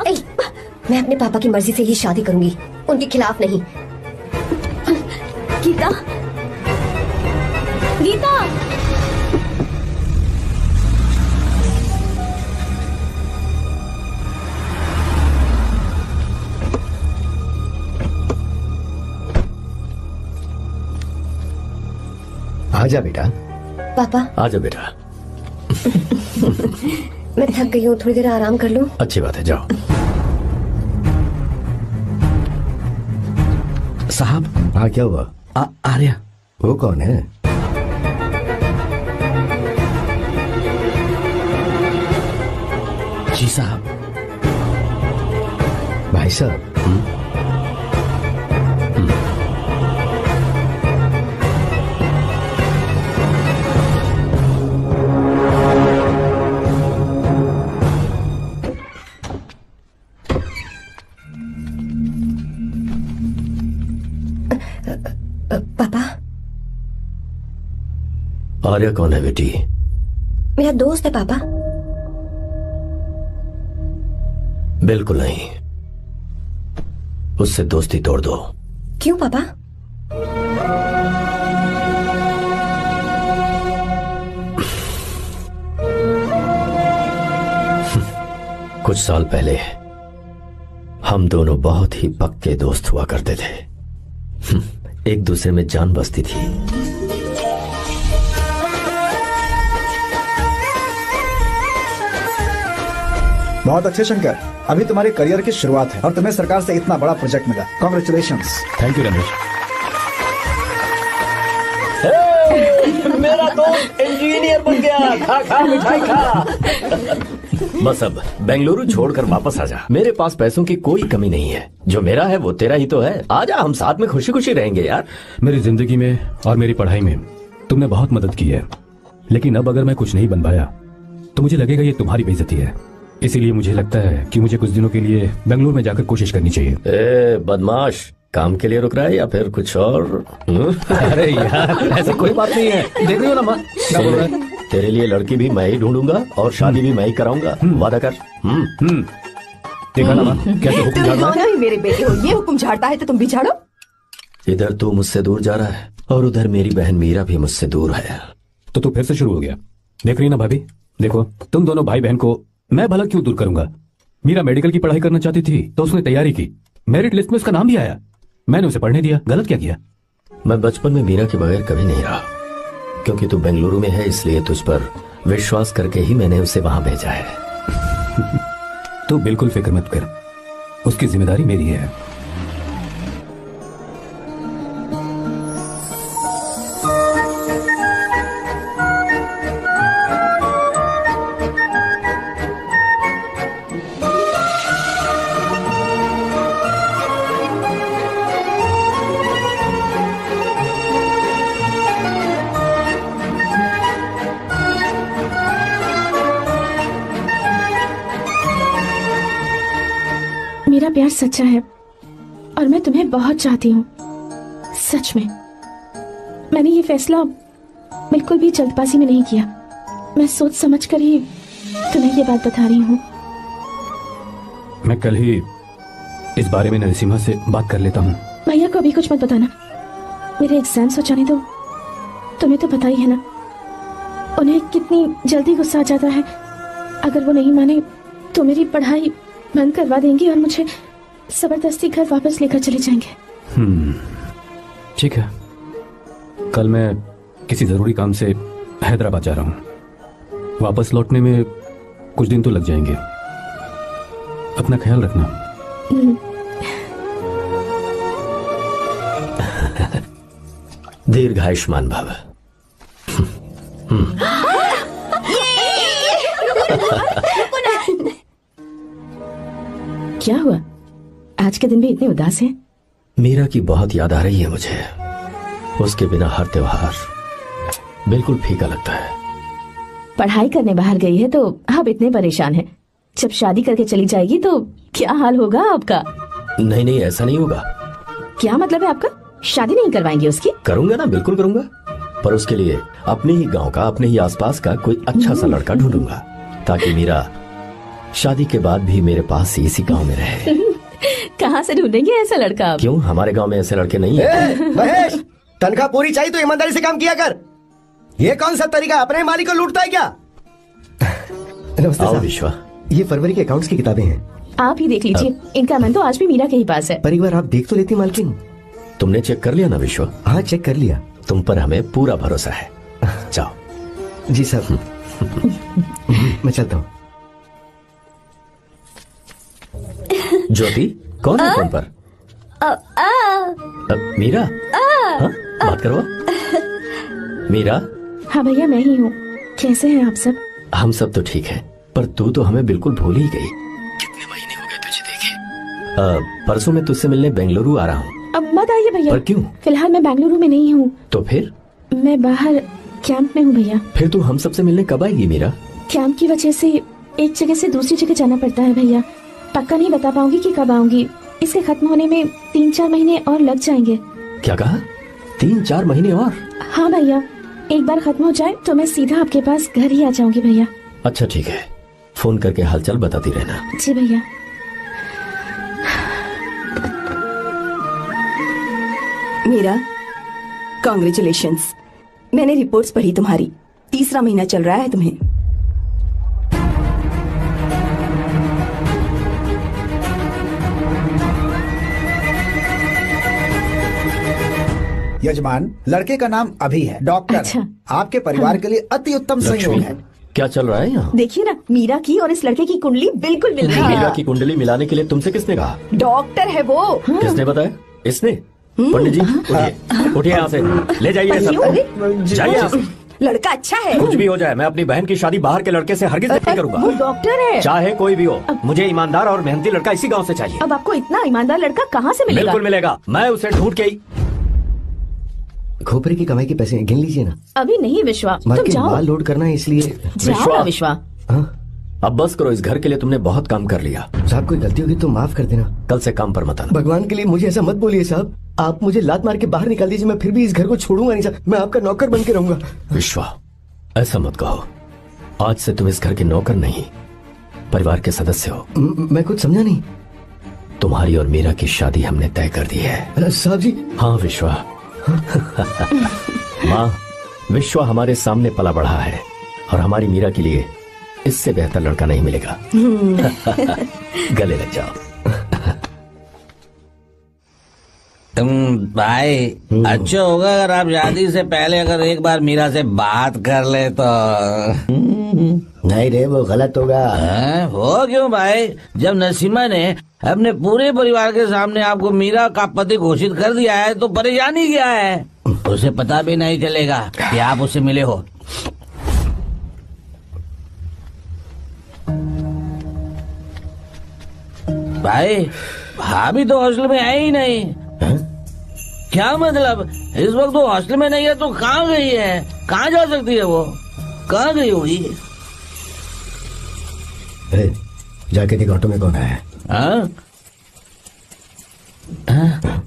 मैं अपने पापा की मर्जी से ही शादी करूंगी, उनके खिलाफ नहीं। गीता, गीता। आजा बेटा। पापा। आजा बेटा। मैं थक गई हूँ, थोड़ी देर आराम कर लूँ। अच्छी बात है, जाओ। साहब। हाँ क्या हुआ? आर्या। वो कौन है? जी साहब। भाई साहब। पापा। आर्या कौन है बेटी? मेरा दोस्त है पापा। बिल्कुल नहीं, उससे दोस्ती तोड़ दो। क्यों पापा? कुछ साल पहले हम दोनों बहुत ही पक्के दोस्त हुआ करते थे। एक दूसरे में जान बसती थी। बहुत अच्छे शंकर, अभी तुम्हारे करियर की शुरुआत है और तुम्हें सरकार से इतना बड़ा प्रोजेक्ट मिला। कॉन्ग्रेचुलेशंस। Thank you Ramesh. मेरा दोस्त इंजीनियर बन गया। खा खा मिठाई खा। बस अब बेंगलुरु छोड़कर वापस आ जा। मेरे पास पैसों की कोई कमी नहीं है। जो मेरा है वो तेरा ही तो है। आजा, हम साथ में खुशी खुशी रहेंगे यार। मेरी जिंदगी में और मेरी पढ़ाई में तुमने बहुत मदद की है, लेकिन अब अगर मैं कुछ नहीं बन पाया तो मुझे लगेगा ये तुम्हारी बेइज्जती है। इसीलिए मुझे लगता है कि मुझे कुछ दिनों के लिए बेंगलुरु में जाकर कोशिश करनी चाहिए। ए बदमाश, काम के लिए रुक रहा है या फिर कुछ और? अरे यार, ऐसी कोई बात नहीं है। देख रही हो ना माँ क्या बोल रहा है? तेरे लिए लड़की भी मैं ही ढूंढूंगा और शादी भी मैं ही कराऊंगा, वादा कर। देखा ना माँ, कैसे हुक्म तुम झाड़ता है? दोनों ही मेरे बेटे हो, ये हुक्म झाड़ता है तो तुम भी झाड़ो। इधर तू मुझसे दूर जा रहा है और उधर मेरी बहन मीरा भी मुझसे दूर है। तो तू फिर से शुरू हो गया। देख रही ना भाभी, देखो तुम दोनों भाई बहन को मैं भला क्यों दूर करूंगा। मीरा मेडिकल की पढ़ाई करना चाहती थी तो उसने तैयारी की, मेरिट लिस्ट में उसका नाम भी आया, मैंने उसे पढ़ने दिया। गलत क्या किया? मैं बचपन में मीरा के बगैर कभी नहीं रहा, क्योंकि तू बेंगलुरु में है इसलिए तुझ पर विश्वास करके ही मैंने उसे वहां भेजा है। तू बिल्कुल फिक्र मत कर, उसकी जिम्मेदारी मेरी है। मेरा प्यार सच्चा है और मैं तुम्हें बहुत चाहती हूँ, सच में। मैंने ये फैसला बिल्कुल भी जल्दबाजी में नहीं किया, मैं सोच समझ कर ही तुम्हें ये बात बता रही हूँ। मैं कल ही इस बारे में नरसिम्हा से बात कर लेता हूँ। भैया को अभी कुछ मत बताना, मेरे एग्जाम्स हो जाने दो। तुम्हें तो पता ही है ना उन्हें कितनी जल्दी गुस्सा आ जाता है। अगर वो नहीं माने तो मेरी पढ़ाई बंद करवा देंगे और मुझे जबरदस्ती घर वापस लेकर चले जाएंगे। ठीक है, कल मैं किसी जरूरी काम से हैदराबाद जा रहा हूँ, वापस लौटने में कुछ दिन तो लग जाएंगे। अपना ख्याल रखना। दीर्घायुष्मान भव। क्या हुआ, आज के दिन भी इतने उदास हैं? मीरा की बहुत याद आ रही है मुझे। उसके बिना हर त्योहार बिल्कुल फीका लगता है। पढ़ाई करने बाहर गई है तो अब इतने परेशान है, जब शादी करके चली जाएगी तो क्या हाल होगा आपका? नहीं नहीं, ऐसा नहीं होगा। क्या मतलब है आपका? शादी नहीं करवाएंगे उसकी? करूंगा ना, बिल्कुल करूंगा, पर उसके लिए अपने ही गांव का, अपने ही आसपास का कोई अच्छा सा लड़का ढूंढूंगा ताकि मीरा शादी के बाद भी मेरे पास इसी गांव में रहे। कहाँ से ढूंढेंगे ऐसा लड़का आप? क्यों, हमारे गांव में ऐसे लड़के नहीं है? महेश, तनख्वाह पूरी चाहिए तो ईमानदारी से काम किया कर। ये कौन सा तरीका, अपने मालिक को लूटता है क्या? नमस्ते आओ साहब। विश्वा, ये फरवरी के अकाउंट्स की किताबें हैं। आप ही देख लीजिए, इनका मन तो आज भी मीरा के ही पास है। पर एक बार आप देख तो लेती मालकिन। तुमने चेक कर लिया ना विश्वा? हाँ, चेक कर लिया। तुम पर हमें पूरा भरोसा है। जाओ। जी साहब। मैं चलता हूँ। ज्योति, कौन है फोन पर? मीरा? हाँ, बात करो। मीरा? हाँ भैया, मैं ही हूँ। कैसे हैं आप सब? हम सब तो ठीक हैं, पर तू तो हमें बिल्कुल भूल ही गई। कितने महीने हो गए तुझे देखे। परसों मैं तुझसे मिलने बेंगलुरु आ रहा हूँ। अब मत आइए भैया। पर क्यों? फिलहाल मैं बेंगलुरु में नहीं हूँ। तो फिर? मैं बाहर कैंप में हूँ भैया। फिर तू हम सबसे मिलने कब आएगी मीरा? कैंप की वजह से एक जगह से दूसरी जगह जाना पड़ता है भैया, पक्का नहीं बता पाऊंगी कि कब आऊंगी। इसके खत्म होने में 3-4 महीने और लग जाएंगे। क्या कहा? 3-4 महीने और? हाँ भैया, एक बार खत्म हो जाए तो मैं सीधा आपके पास घर ही आ जाऊंगी भैया। अच्छा ठीक है, फोन करके हालचाल बताती रहना। जी भैया। मीरा, कॉन्ग्रेचुलेशंस। मैंने रिपोर्ट्स पढ़ी तुम्हारी, 3रा महीना चल रहा है तुम्हें। यजमान, लड़के का नाम अभी है, डॉक्टर। अच्छा। आपके परिवार के लिए अति उत्तम संयोग है। क्या चल रहा है यहाँ? देखिए ना, मीरा की और इस लड़के की कुंडली बिल्कुल मिल रही है। मीरा की कुंडली मिलाने के लिए तुमसे किसने कहा? डॉक्टर है वो। किसने बताया? इसने? पंडित जी, उठिए, उठिए यहाँ से, ले जाइए सब, जाइए यहाँ से। लड़का अच्छा है। कुछ भी हो जाए, मैं अपनी बहन की शादी बाहर के लड़के से हरगिज नहीं करूंगा। वो डॉक्टर है। चाहे कोई भी हो, मुझे ईमानदार और मेहनती लड़का इसी गांव से चाहिए। अब आपको इतना ईमानदार लड़का कहाँ से मिलेगा? बिल्कुल मिलेगा, मैं उसे ढूंढ के ही। खोपरे की कमाई के पैसे गिन लीजिए ना। अभी नहीं विश्वा, तुम मालकिन, जाओ। माल लोड करना है इसलिए। जाओ ना विश्वा। हाँ? अब बस करो, इस घर के लिए तुमने बहुत काम कर लिया। साहब, कोई गलती होगी तो माफ कर देना। कल से काम पर मत आना। भगवान के लिए मुझे ऐसा मत बोलिए साहब। आप मुझे लात मार के बाहर निकाल दीजिए, मैं फिर भी इस घर को छोड़ूंगा नहीं साहब। मैं आपका नौकर बन के रहूंगा। विश्वा, ऐसा मत कहो। आज से तुम इस घर के नौकर नहीं, परिवार के सदस्य हो। मैं कुछ समझा नहीं। तुम्हारी और मीरा की शादी हमने तय कर दी है। साहब जी। हाँ विश्वा। माँ, विश्वा हमारे सामने पला बढ़ा है और हमारी मीरा के लिए इससे बेहतर लड़का नहीं मिलेगा। गले लग जाओ। भाई अच्छा होगा अगर आप शादी से पहले अगर एक बार मीरा से बात कर ले तो। नहीं रे, वो गलत होगा। हो क्यों भाई? जब नसीमा ने अपने पूरे परिवार के सामने आपको मीरा का पति घोषित कर दिया है तो परेशानी क्या है? उसे पता भी नहीं चलेगा कि आप उससे मिले हो। भाई भाभी तो हॉस्टल में है ही नहीं। क्या मतलब? इस वक्त वो हॉस्टल में नहीं है तो कहाँ गई है? कहाँ जा सकती है वो? कहाँ गई होगी? जाके देख ऑटो में कौन है। हाँ? हाँ?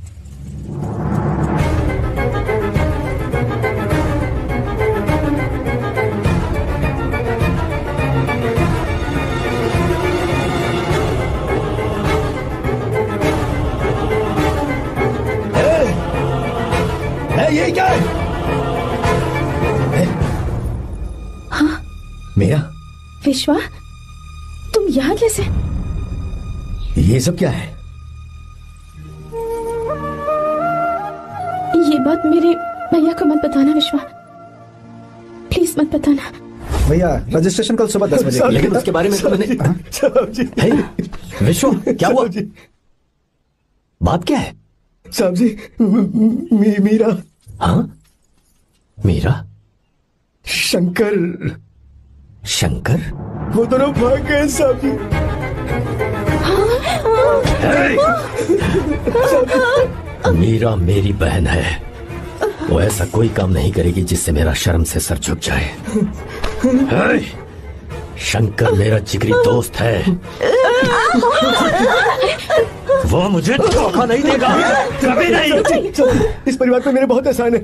ये क्या है? हाँ? मीरा। विश्वा, तुम यहाँ कैसे? ये सब क्या है? ये बात मेरे भैया को मत बताना विश्वा, प्लीज मत बताना। भैया रजिस्ट्रेशन कल सुबह 10 बजे। लेकिन उसके बारे में तो मैंने। विश्व, क्या हुआ? बात क्या है? साहब जी, मीरा। हाँ? मीरा? शंकर। शंकर? वो दोनों भाग गए साहब जी। मीरा मेरी बहन है, वो ऐसा कोई काम नहीं करेगी जिससे मेरा शर्म से सर झुक जाए। शंकर मेरा जिगरी दोस्त है, वो मुझे धोखा नहीं देगा, कभी नहीं। इस परिवार पे मेरे बहुत एहसान है।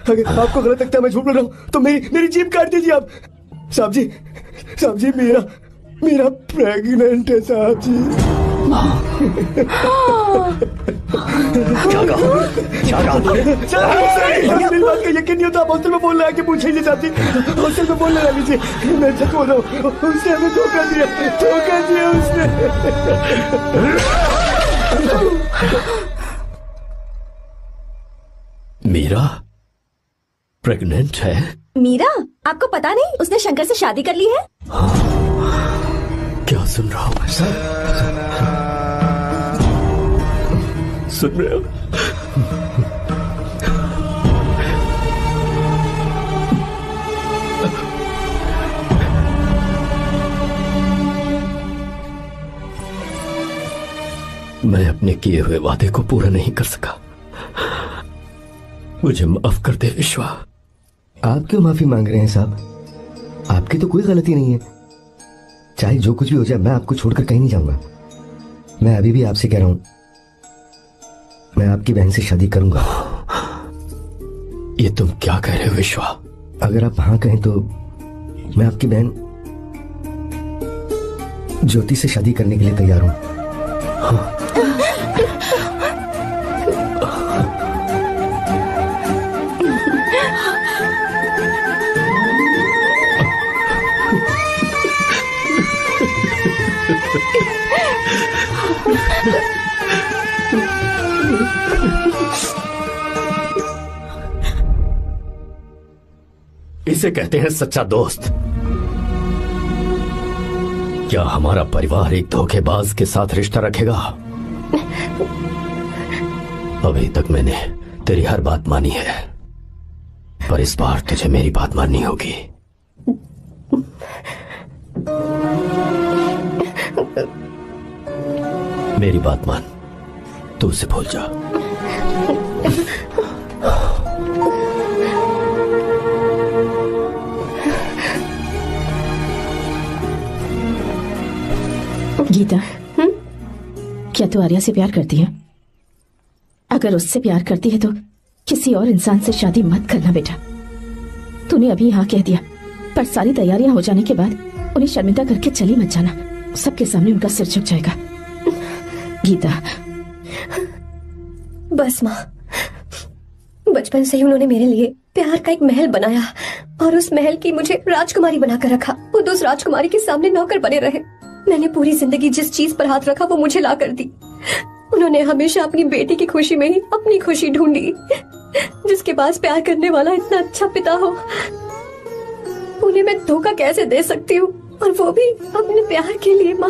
अगर आपको गलत लगता है मैं झूठ बोल रहा हूँ तो मेरी जीभ काट दीजिए आप। साहब जी मीरा प्रेग्नेंट है साहब जी। क्या कहा? मेरी बात का यकीन नहीं होता। आप हॉस्टल में बोल रहे हैं कि पूछिए साहब जी, हॉस्टल में बोलने लगा लीजिए। मैं सच बोल रहा हूँ, उसने हमें धोखा दिया उसने। मीरा प्रेग्नेंट है? मीरा, आपको पता नहीं उसने शंकर से शादी कर ली है? क्या सुन रहा हूँ मैं? सुन रहे हो? मैं अपने किए हुए वादे को पूरा नहीं कर सका, मुझे माफ कर दे विश्वा। आप क्यों माफी मांग रहे हैं साहब? आपकी तो कोई गलती नहीं है। चाहे जो कुछ भी हो जाए मैं आपको छोड़कर कहीं नहीं जाऊंगा। मैं अभी भी आपसे कह रहा हूं, मैं आपकी बहन से शादी करूंगा। ये तुम क्या कह रहे हो विश्वा? अगर आप हाँ कहें तो मैं आपकी बहन ज्योति से शादी करने के लिए तैयार हूं। हाँ। इसे कहते हैं सच्चा दोस्त। क्या हमारा परिवार एक धोखेबाज के साथ रिश्ता रखेगा? अभी तक मैंने तेरी हर बात मानी है, पर इस बार तुझे मेरी बात माननी होगी। मेरी बात मान, तू उसे भूल जा। गीता, क्या तू आर्या से प्यार करती है? अगर उससे प्यार करती है तो किसी और इंसान से शादी मत करना बेटा। तूने अभी हाँ कह दिया पर सारी तैयारियां हो जाने के बाद उन्हें शर्मिंदा करके चली मत जाना, सबके सामने उनका सिर झुक जाएगा। गीता। बस माँ, बचपन से ही उन्होंने मेरे लिए प्यार का एक महल बनाया और उस महल की मुझे राजकुमारी बनाकर रखा। खुद उस राजकुमारी के सामने नौकर बने रहे। मैंने पूरी जिंदगी जिस चीज पर हाथ रखा वो मुझे ला कर दी। उन्होंने हमेशा अपनी बेटी की खुशी में ही अपनी खुशी ढूंढी। जिसके पास प्यार करने वाला इतना अच्छा पिता हो, उन्हें मैं धोखा कैसे दे सकती हूँ, और वो भी अपने प्यार के लिए। माँ,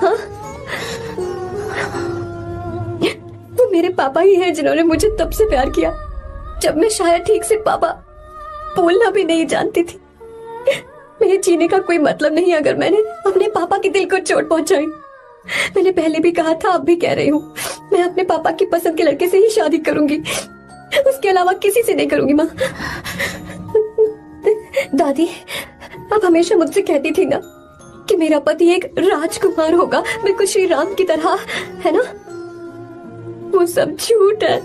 हाँ? वो मेरे पापा ही हैं जिन्होंने मुझे तब से प्यार किया जब मैं शायद ठीक से पापा बोलना भी नहीं जानती थी। मेरे जीने का कोई मतलब नहीं अगर मैंने अपने पापा के दिल को चोट पहुंचाई। मैंने पहले भी कहा था, अब भी कह रही हूँ, मैं अपने पापा की पसंद के लड़के से ही शादी करूंगी, उसके अलावा किसी से नहीं करूंगी। माँ, दादी आप हमेशा मुझसे कहती थी ना कि मेरा पति एक राजकुमार होगा, बिल्कुल श्री राम की तरह, है ना? वो सब झूठ है।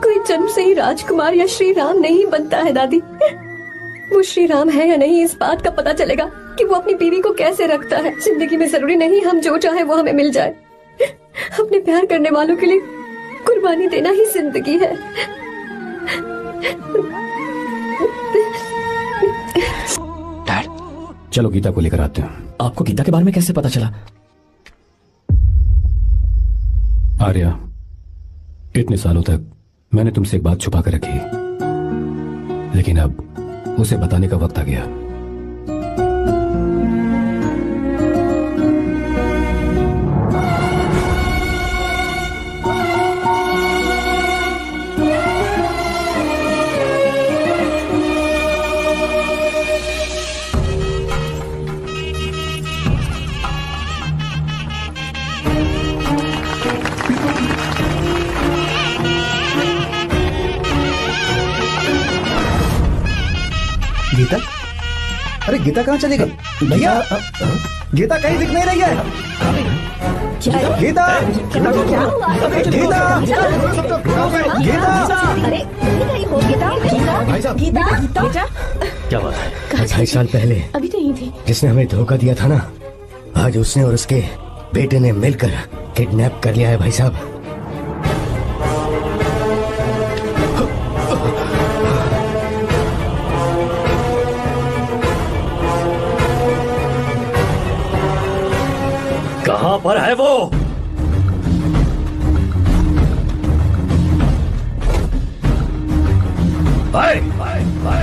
कोई जन्म से ही राजकुमार या श्री राम नहीं बनता है दादी। वो श्री राम है या नहीं, इस बात का पता चलेगा कि वो अपनी बीवी को कैसे रखता है। जिंदगी में जरूरी नहीं हम जो चाहे वो हमें मिल जाए। अपने प्यार करने वालों के लिए कुर्बानी देना ही जिंदगी है। डैड, चलो गीता को लेकर आते हैं। आपको गीता के बारे में कैसे पता चला? आर्या, इतने सालों तक मैंने तुमसे एक बात छुपा कर रखी, लेकिन अब उसे बताने का वक्त आ गया। गीता? अरे गीता कहाँ चली गई? भैया, गीता कहीं दिख नहीं रही है। गीता, गीता, गीता, क्या बात है? 2.5 साल पहले अभी तो यही थी जिसने हमें धोखा दिया था ना, आज उसने और उसके बेटे ने मिलकर किडनैप कर लिया है भाई साहब। कहां पर है वो?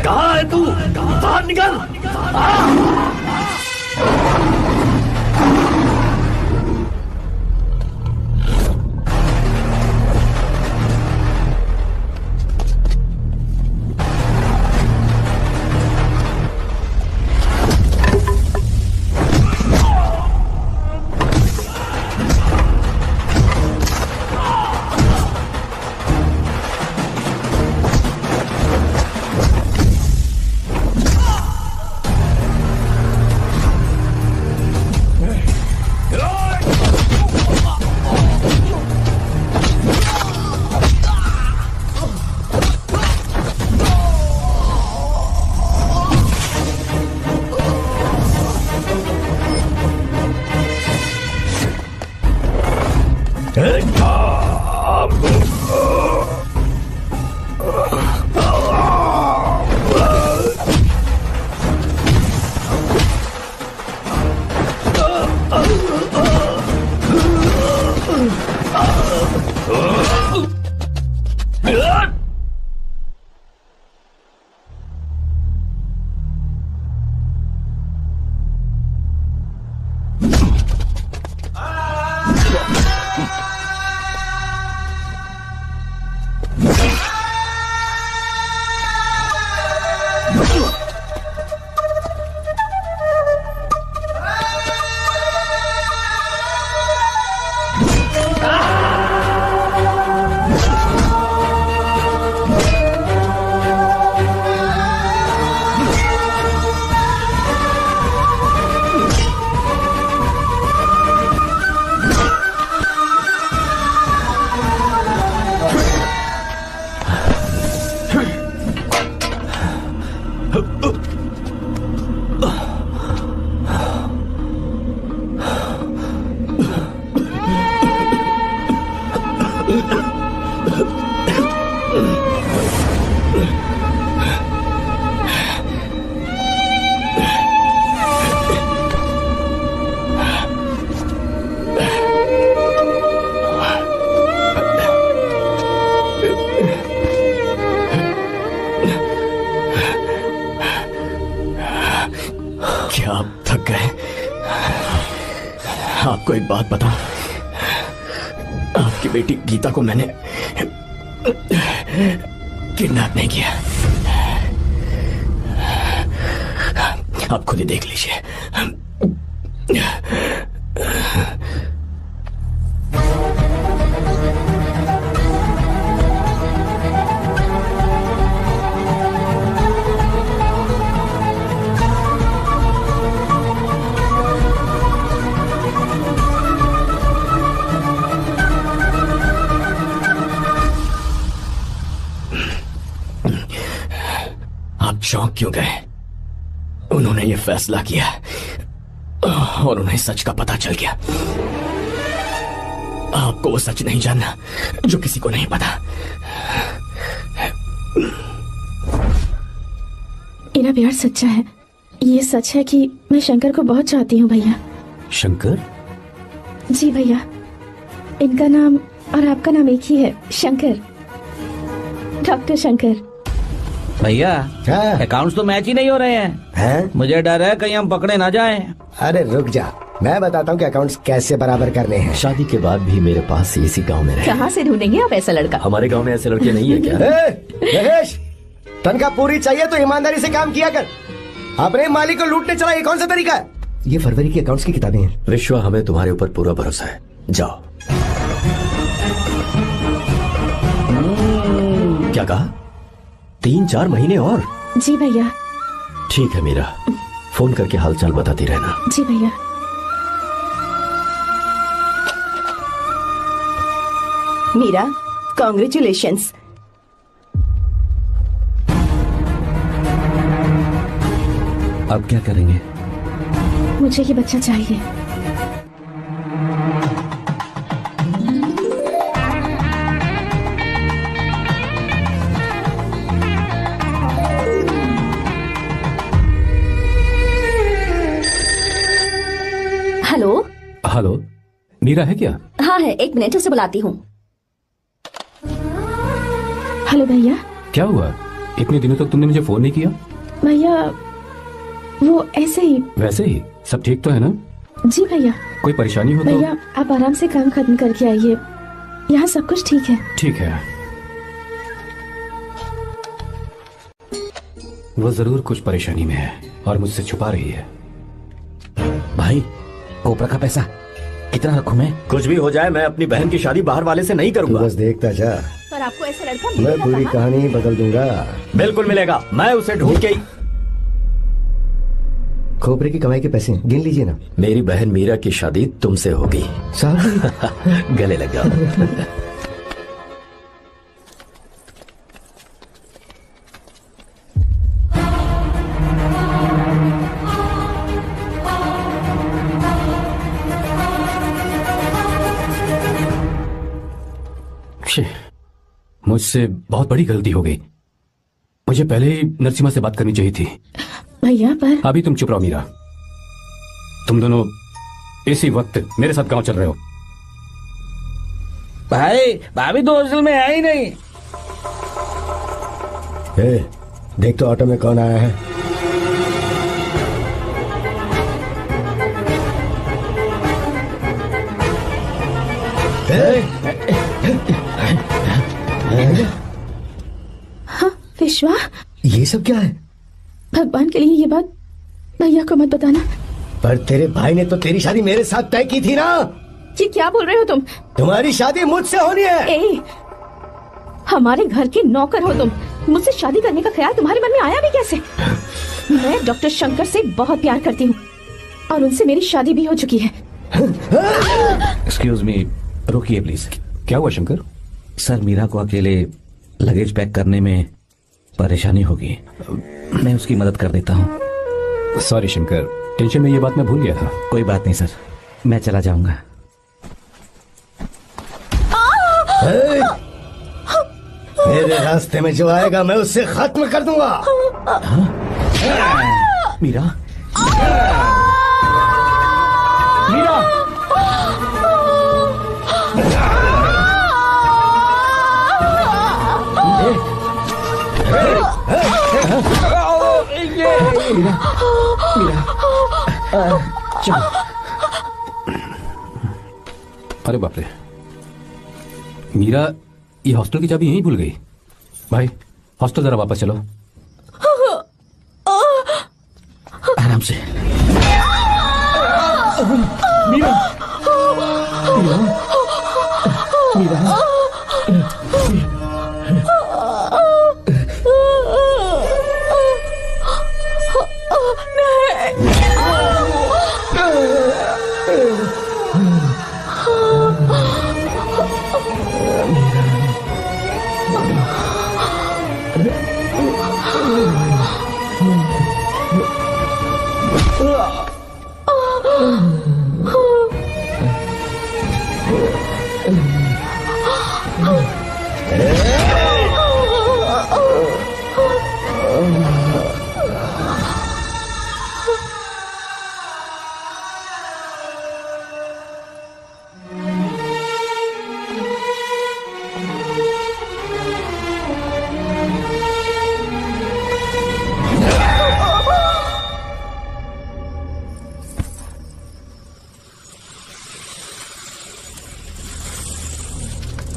कहां है तू? बाहर निकल! गए। आपको एक बात बता, आपकी बेटी गीता को मैंने किडनैप नहीं किया। आप खुद ही देख लीजिए। आप चौंक क्यों गए? उन्होंने ये फैसला किया और उन्हें सच का पता चल गया। आपको वो सच नहीं जानना जो किसी को नहीं पता। मेरा प्यार सच्चा है। ये सच है कि मैं शंकर को बहुत चाहती हूँ भैया। शंकर? जी भैया, इनका नाम और आपका नाम एक ही है, शंकर, डॉक्टर शंकर। भैया अकाउंट्स तो मैच ही नहीं हो रहे हैं। मुझे डर है कहीं हम पकड़े ना जाएं। अरे रुक जा, मैं बताता हूँ कि अकाउंट्स कैसे बराबर करने हैं। शादी के बाद भी मेरे पास इसी गांव में रहे। कहाँ से ढूंढेंगे आप ऐसा लड़का? हमारे गांव में ऐसे लड़के नहीं है क्या? महेश, तनख्वाह पूरी चाहिए तो ईमानदारी से काम किया कर। अपने मालिक को लूटने चला, ये कौन सा तरीका है? ये फरवरी की अकाउंट्स की किताबें हैं। विश्वा, हमें तुम्हारे ऊपर पूरा भरोसा है। जाओ। क्या कहा? 3-4 महीने और? जी भैया। ठीक है मीरा, फोन करके हालचाल बताती रहना। जी भैया। मीरा, कॉन्ग्रेचुलेशंस। अब क्या करेंगे? मुझे ये बच्चा चाहिए। हेलो। हेलो, मीरा है क्या? हाँ है, 1 मिनट, उसे बुलाती हूँ। हेलो भैया। क्या हुआ? इतने दिनों तक तुमने मुझे फोन नहीं किया? भैया वो ऐसे ही। वैसे ही? सब ठीक तो है ना? जी भैया। कोई परेशानी हो तो? भैया आप आराम से काम खत्म करके आइए, यहाँ सब कुछ ठीक है। ठीक है। वो जरूर कुछ परेशानी में है और मुझसे छुपा रही है। भाई, कोपरा का पैसा कितना रखूं मैं? कुछ भी हो जाए, मैं अपनी बहन की शादी बाहर वाले से नहीं करूंगा। बस देखता जा, पर आपको ऐसा लड़का मैं पूरी कहानी बदल दूंगा। बिल्कुल मिलेगा, मैं उसे ढूंढ के ही। खोपरे की कमाई के पैसे गिन लीजिए ना। मेरी बहन मीरा की शादी तुमसे होगी। साहब गले लग जाओ। मुझसे बहुत बड़ी गलती हो गई। मुझे पहले ही नरसिम्हा से बात करनी चाहिए थी। भैया पर अभी तुम चुप रहो मीरा। तुम दोनों इसी वक्त मेरे साथ गांव चल रहे हो। भाई, भाभी तो हॉस्टल में है ही नहीं। देख तो ऑटो में कौन आया है। हाँ विश्वा, ये सब क्या है? भगवान के लिए ये बात भैया को मत बताना। पर तेरे भाई ने तो तेरी शादी मेरे साथ तय की थी ना। ये क्या बोल रहे हो तुम? तुम्हारी शादी मुझसे होनी है। हमारे घर के नौकर हो तुम, मुझसे शादी करने का ख्याल तुम्हारे मन में आया भी कैसे? मैं डॉक्टर शंकर से बहुत प्यार करती हूँ और उनसे मेरी शादी भी हो चुकी है। एक्सक्यूज मी, रुकिए प्लीज। क्या हुआ शंकर? सर, मीरा को अकेले लगेज पैक करने में परेशानी होगी, मैं उसकी मदद कर देता हूँ। सॉरी शंकर, टेंशन में ये बात मैं भूल गया था। कोई बात नहीं सर, मैं चला जाऊंगा। मेरे रास्ते में जो आएगा मैं उससे खत्म कर दूंगा। मीरा, मीरा, चलो। अरे बाप रे, मीरा ये हॉस्टल की चाबी यहीं भूल गई। भाई हॉस्टल जरा वापस चलो। आराम से। मीरा, मीरा, मीरा।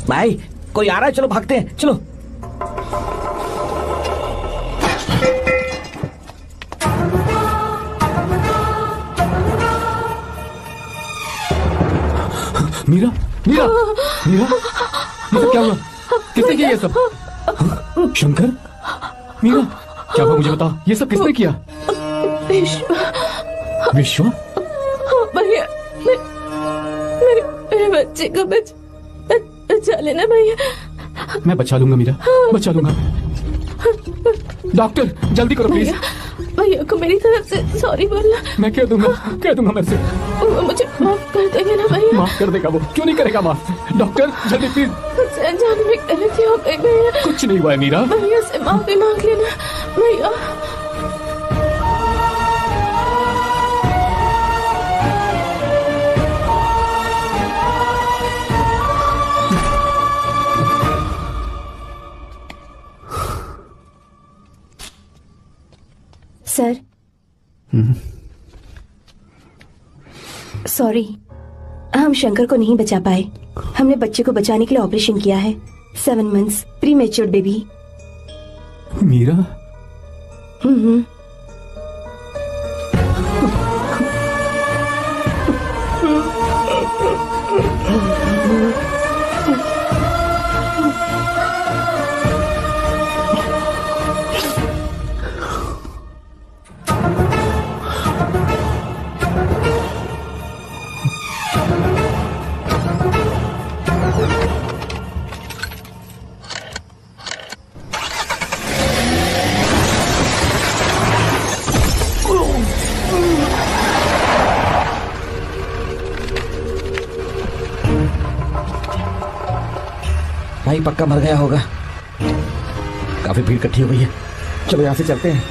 भाई कोई आ रहा है, चलो भागते हैं, चलो। मीरा, मीरा, मीरा, ये सब क्या हुआ? किसने किया ये सब? शंकर, मीरा, क्या हुआ मुझे बता, ये सब किसने किया? विश्वा? भैया, मेरे बच्चे को बचा लेना भैया। मैं बचा लूंगा मीरा, बचा लूंगा। डॉक्टर जल्दी करो प्लीज। भैया को मेरी तरफ से सॉरी बोलना। मैं कह दूंगा मेरे से। मुझे माफ कर देंगे ना भैया? माफ कर देगा वो, क्यों नहीं करेगा माफ? डॉक्टर जल्दी प्लीज। अनजाने में गलती हो गई भैया। कुछ नहीं हुआ है मीरा। भैया से माफी मांग लेना भैया। सर, सॉरी, हम शंकर को नहीं बचा पाए। हमने बच्चे को बचाने के लिए ऑपरेशन किया है। 7 मंथ्स प्रीमेच्योर बेबी। मीरा? भाई पक्का मर गया होगा। काफी भीड़ इकट्ठी हो गई है, चलो यहां से चलते हैं।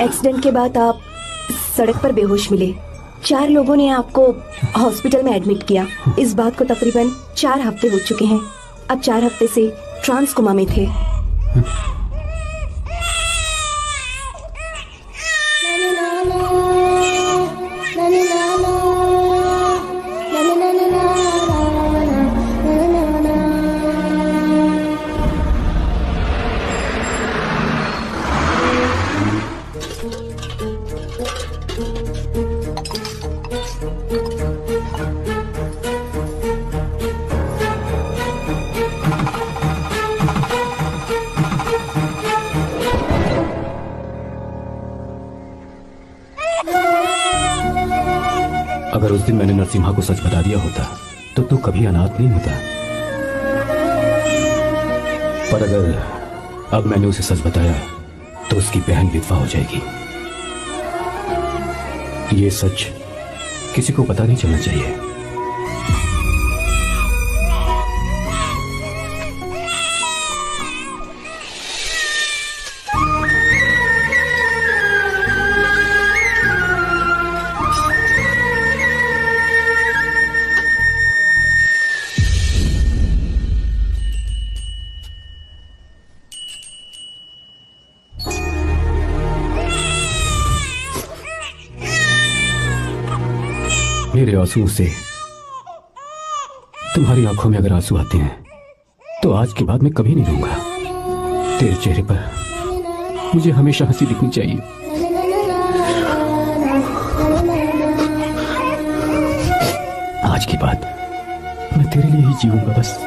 एक्सीडेंट के बाद आप सड़क पर बेहोश मिले। 4 लोगों ने आपको हॉस्पिटल में एडमिट किया। इस बात को तकरीबन 4 हफ्ते हो चुके हैं। अब 4 हफ्ते से ट्रांस कोमा में थे। अगर उस दिन मैंने नरसिम्हा को सच बता दिया होता तो तू कभी अनाथ नहीं होता। पर अगर अब मैंने उसे सच बताया तो उसकी बहन विधवा हो जाएगी। ये सच किसी को पता नहीं चलना चाहिए। मेरे आंसुओं से तुम्हारी आंखों में अगर आंसू आते हैं तो आज के बाद मैं कभी नहीं रोऊंगा। तेरे चेहरे पर मुझे हमेशा हंसी दिखनी चाहिए। आज के बाद मैं तेरे लिए ही जीऊंगा बस।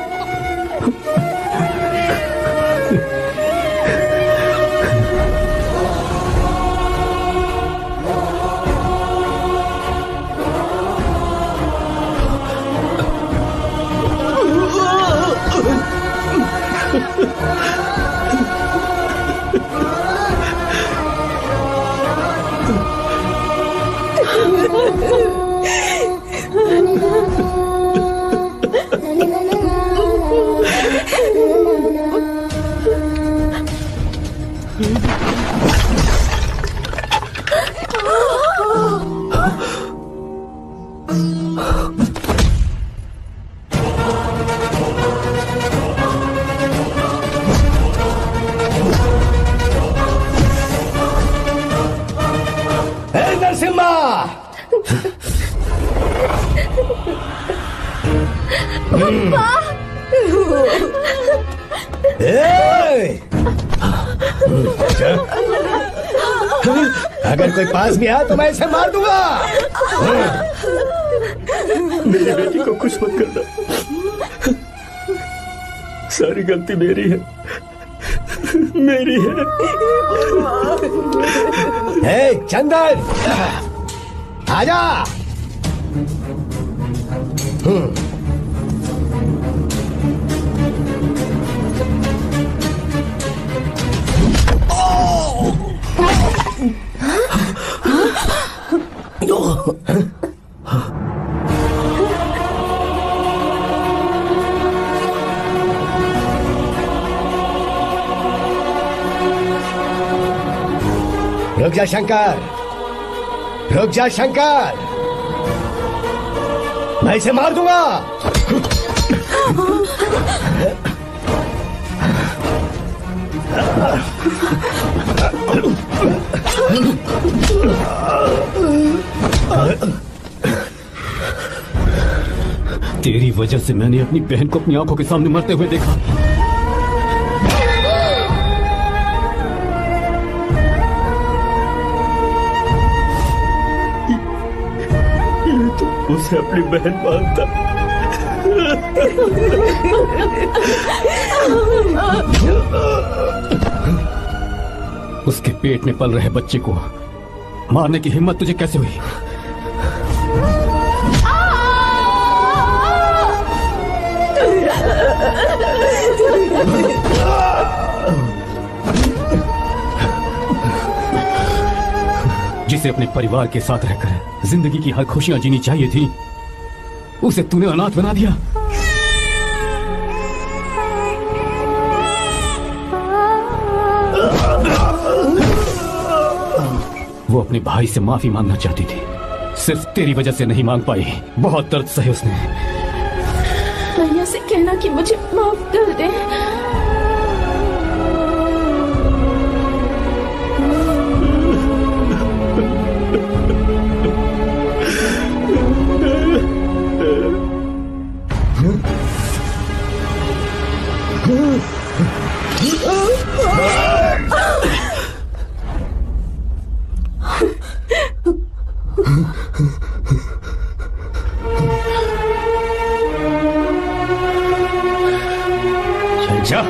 अगर कोई पास भी आया तो मैं इसे मार दूंगा। मेरी बेटी को कुछ मत करना, सारी गलती मेरी है, मेरी है। हे चंदन, आजा। रुक जा शंकर, रुक जा शंकर, मैं इसे मार दूंगा। तेरी वजह से मैंने अपनी बहन को अपनी आंखों के सामने मरते हुए देखा। उसे अपनी बहन मानता। उसके पेट में पल रहे बच्चे को मारने की हिम्मत तुझे कैसे हुई? जिसे अपने परिवार के साथ रहकर जिंदगी की हर खुशियां जीनी चाहिए थी, उसे तूने अनाथ बना दिया। वो अपने भाई से माफी मांगना चाहती थी, सिर्फ तेरी वजह से नहीं मांग पाई। बहुत दर्द सहे उसने। भैया से कहना कि मुझे माफ कर दे। जा।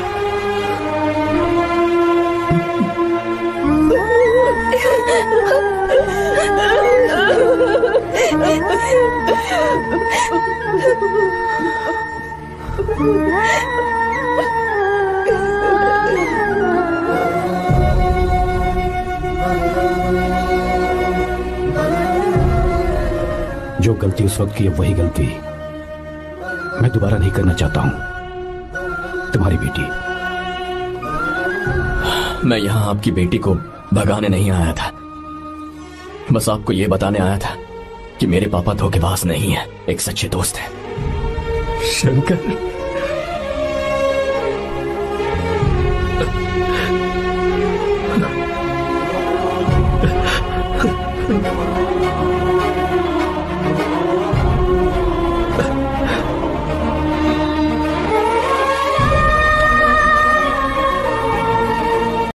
जो गलती उस वक्त की है वही गलती मैं दोबारा नहीं करना चाहता हूं। तुम्हारी बेटी। मैं यहां आपकी बेटी को भगाने नहीं आया था, बस आपको यह बताने आया था कि मेरे पापा धोखेबाज नहीं है, एक सच्चे दोस्त है। शंकर,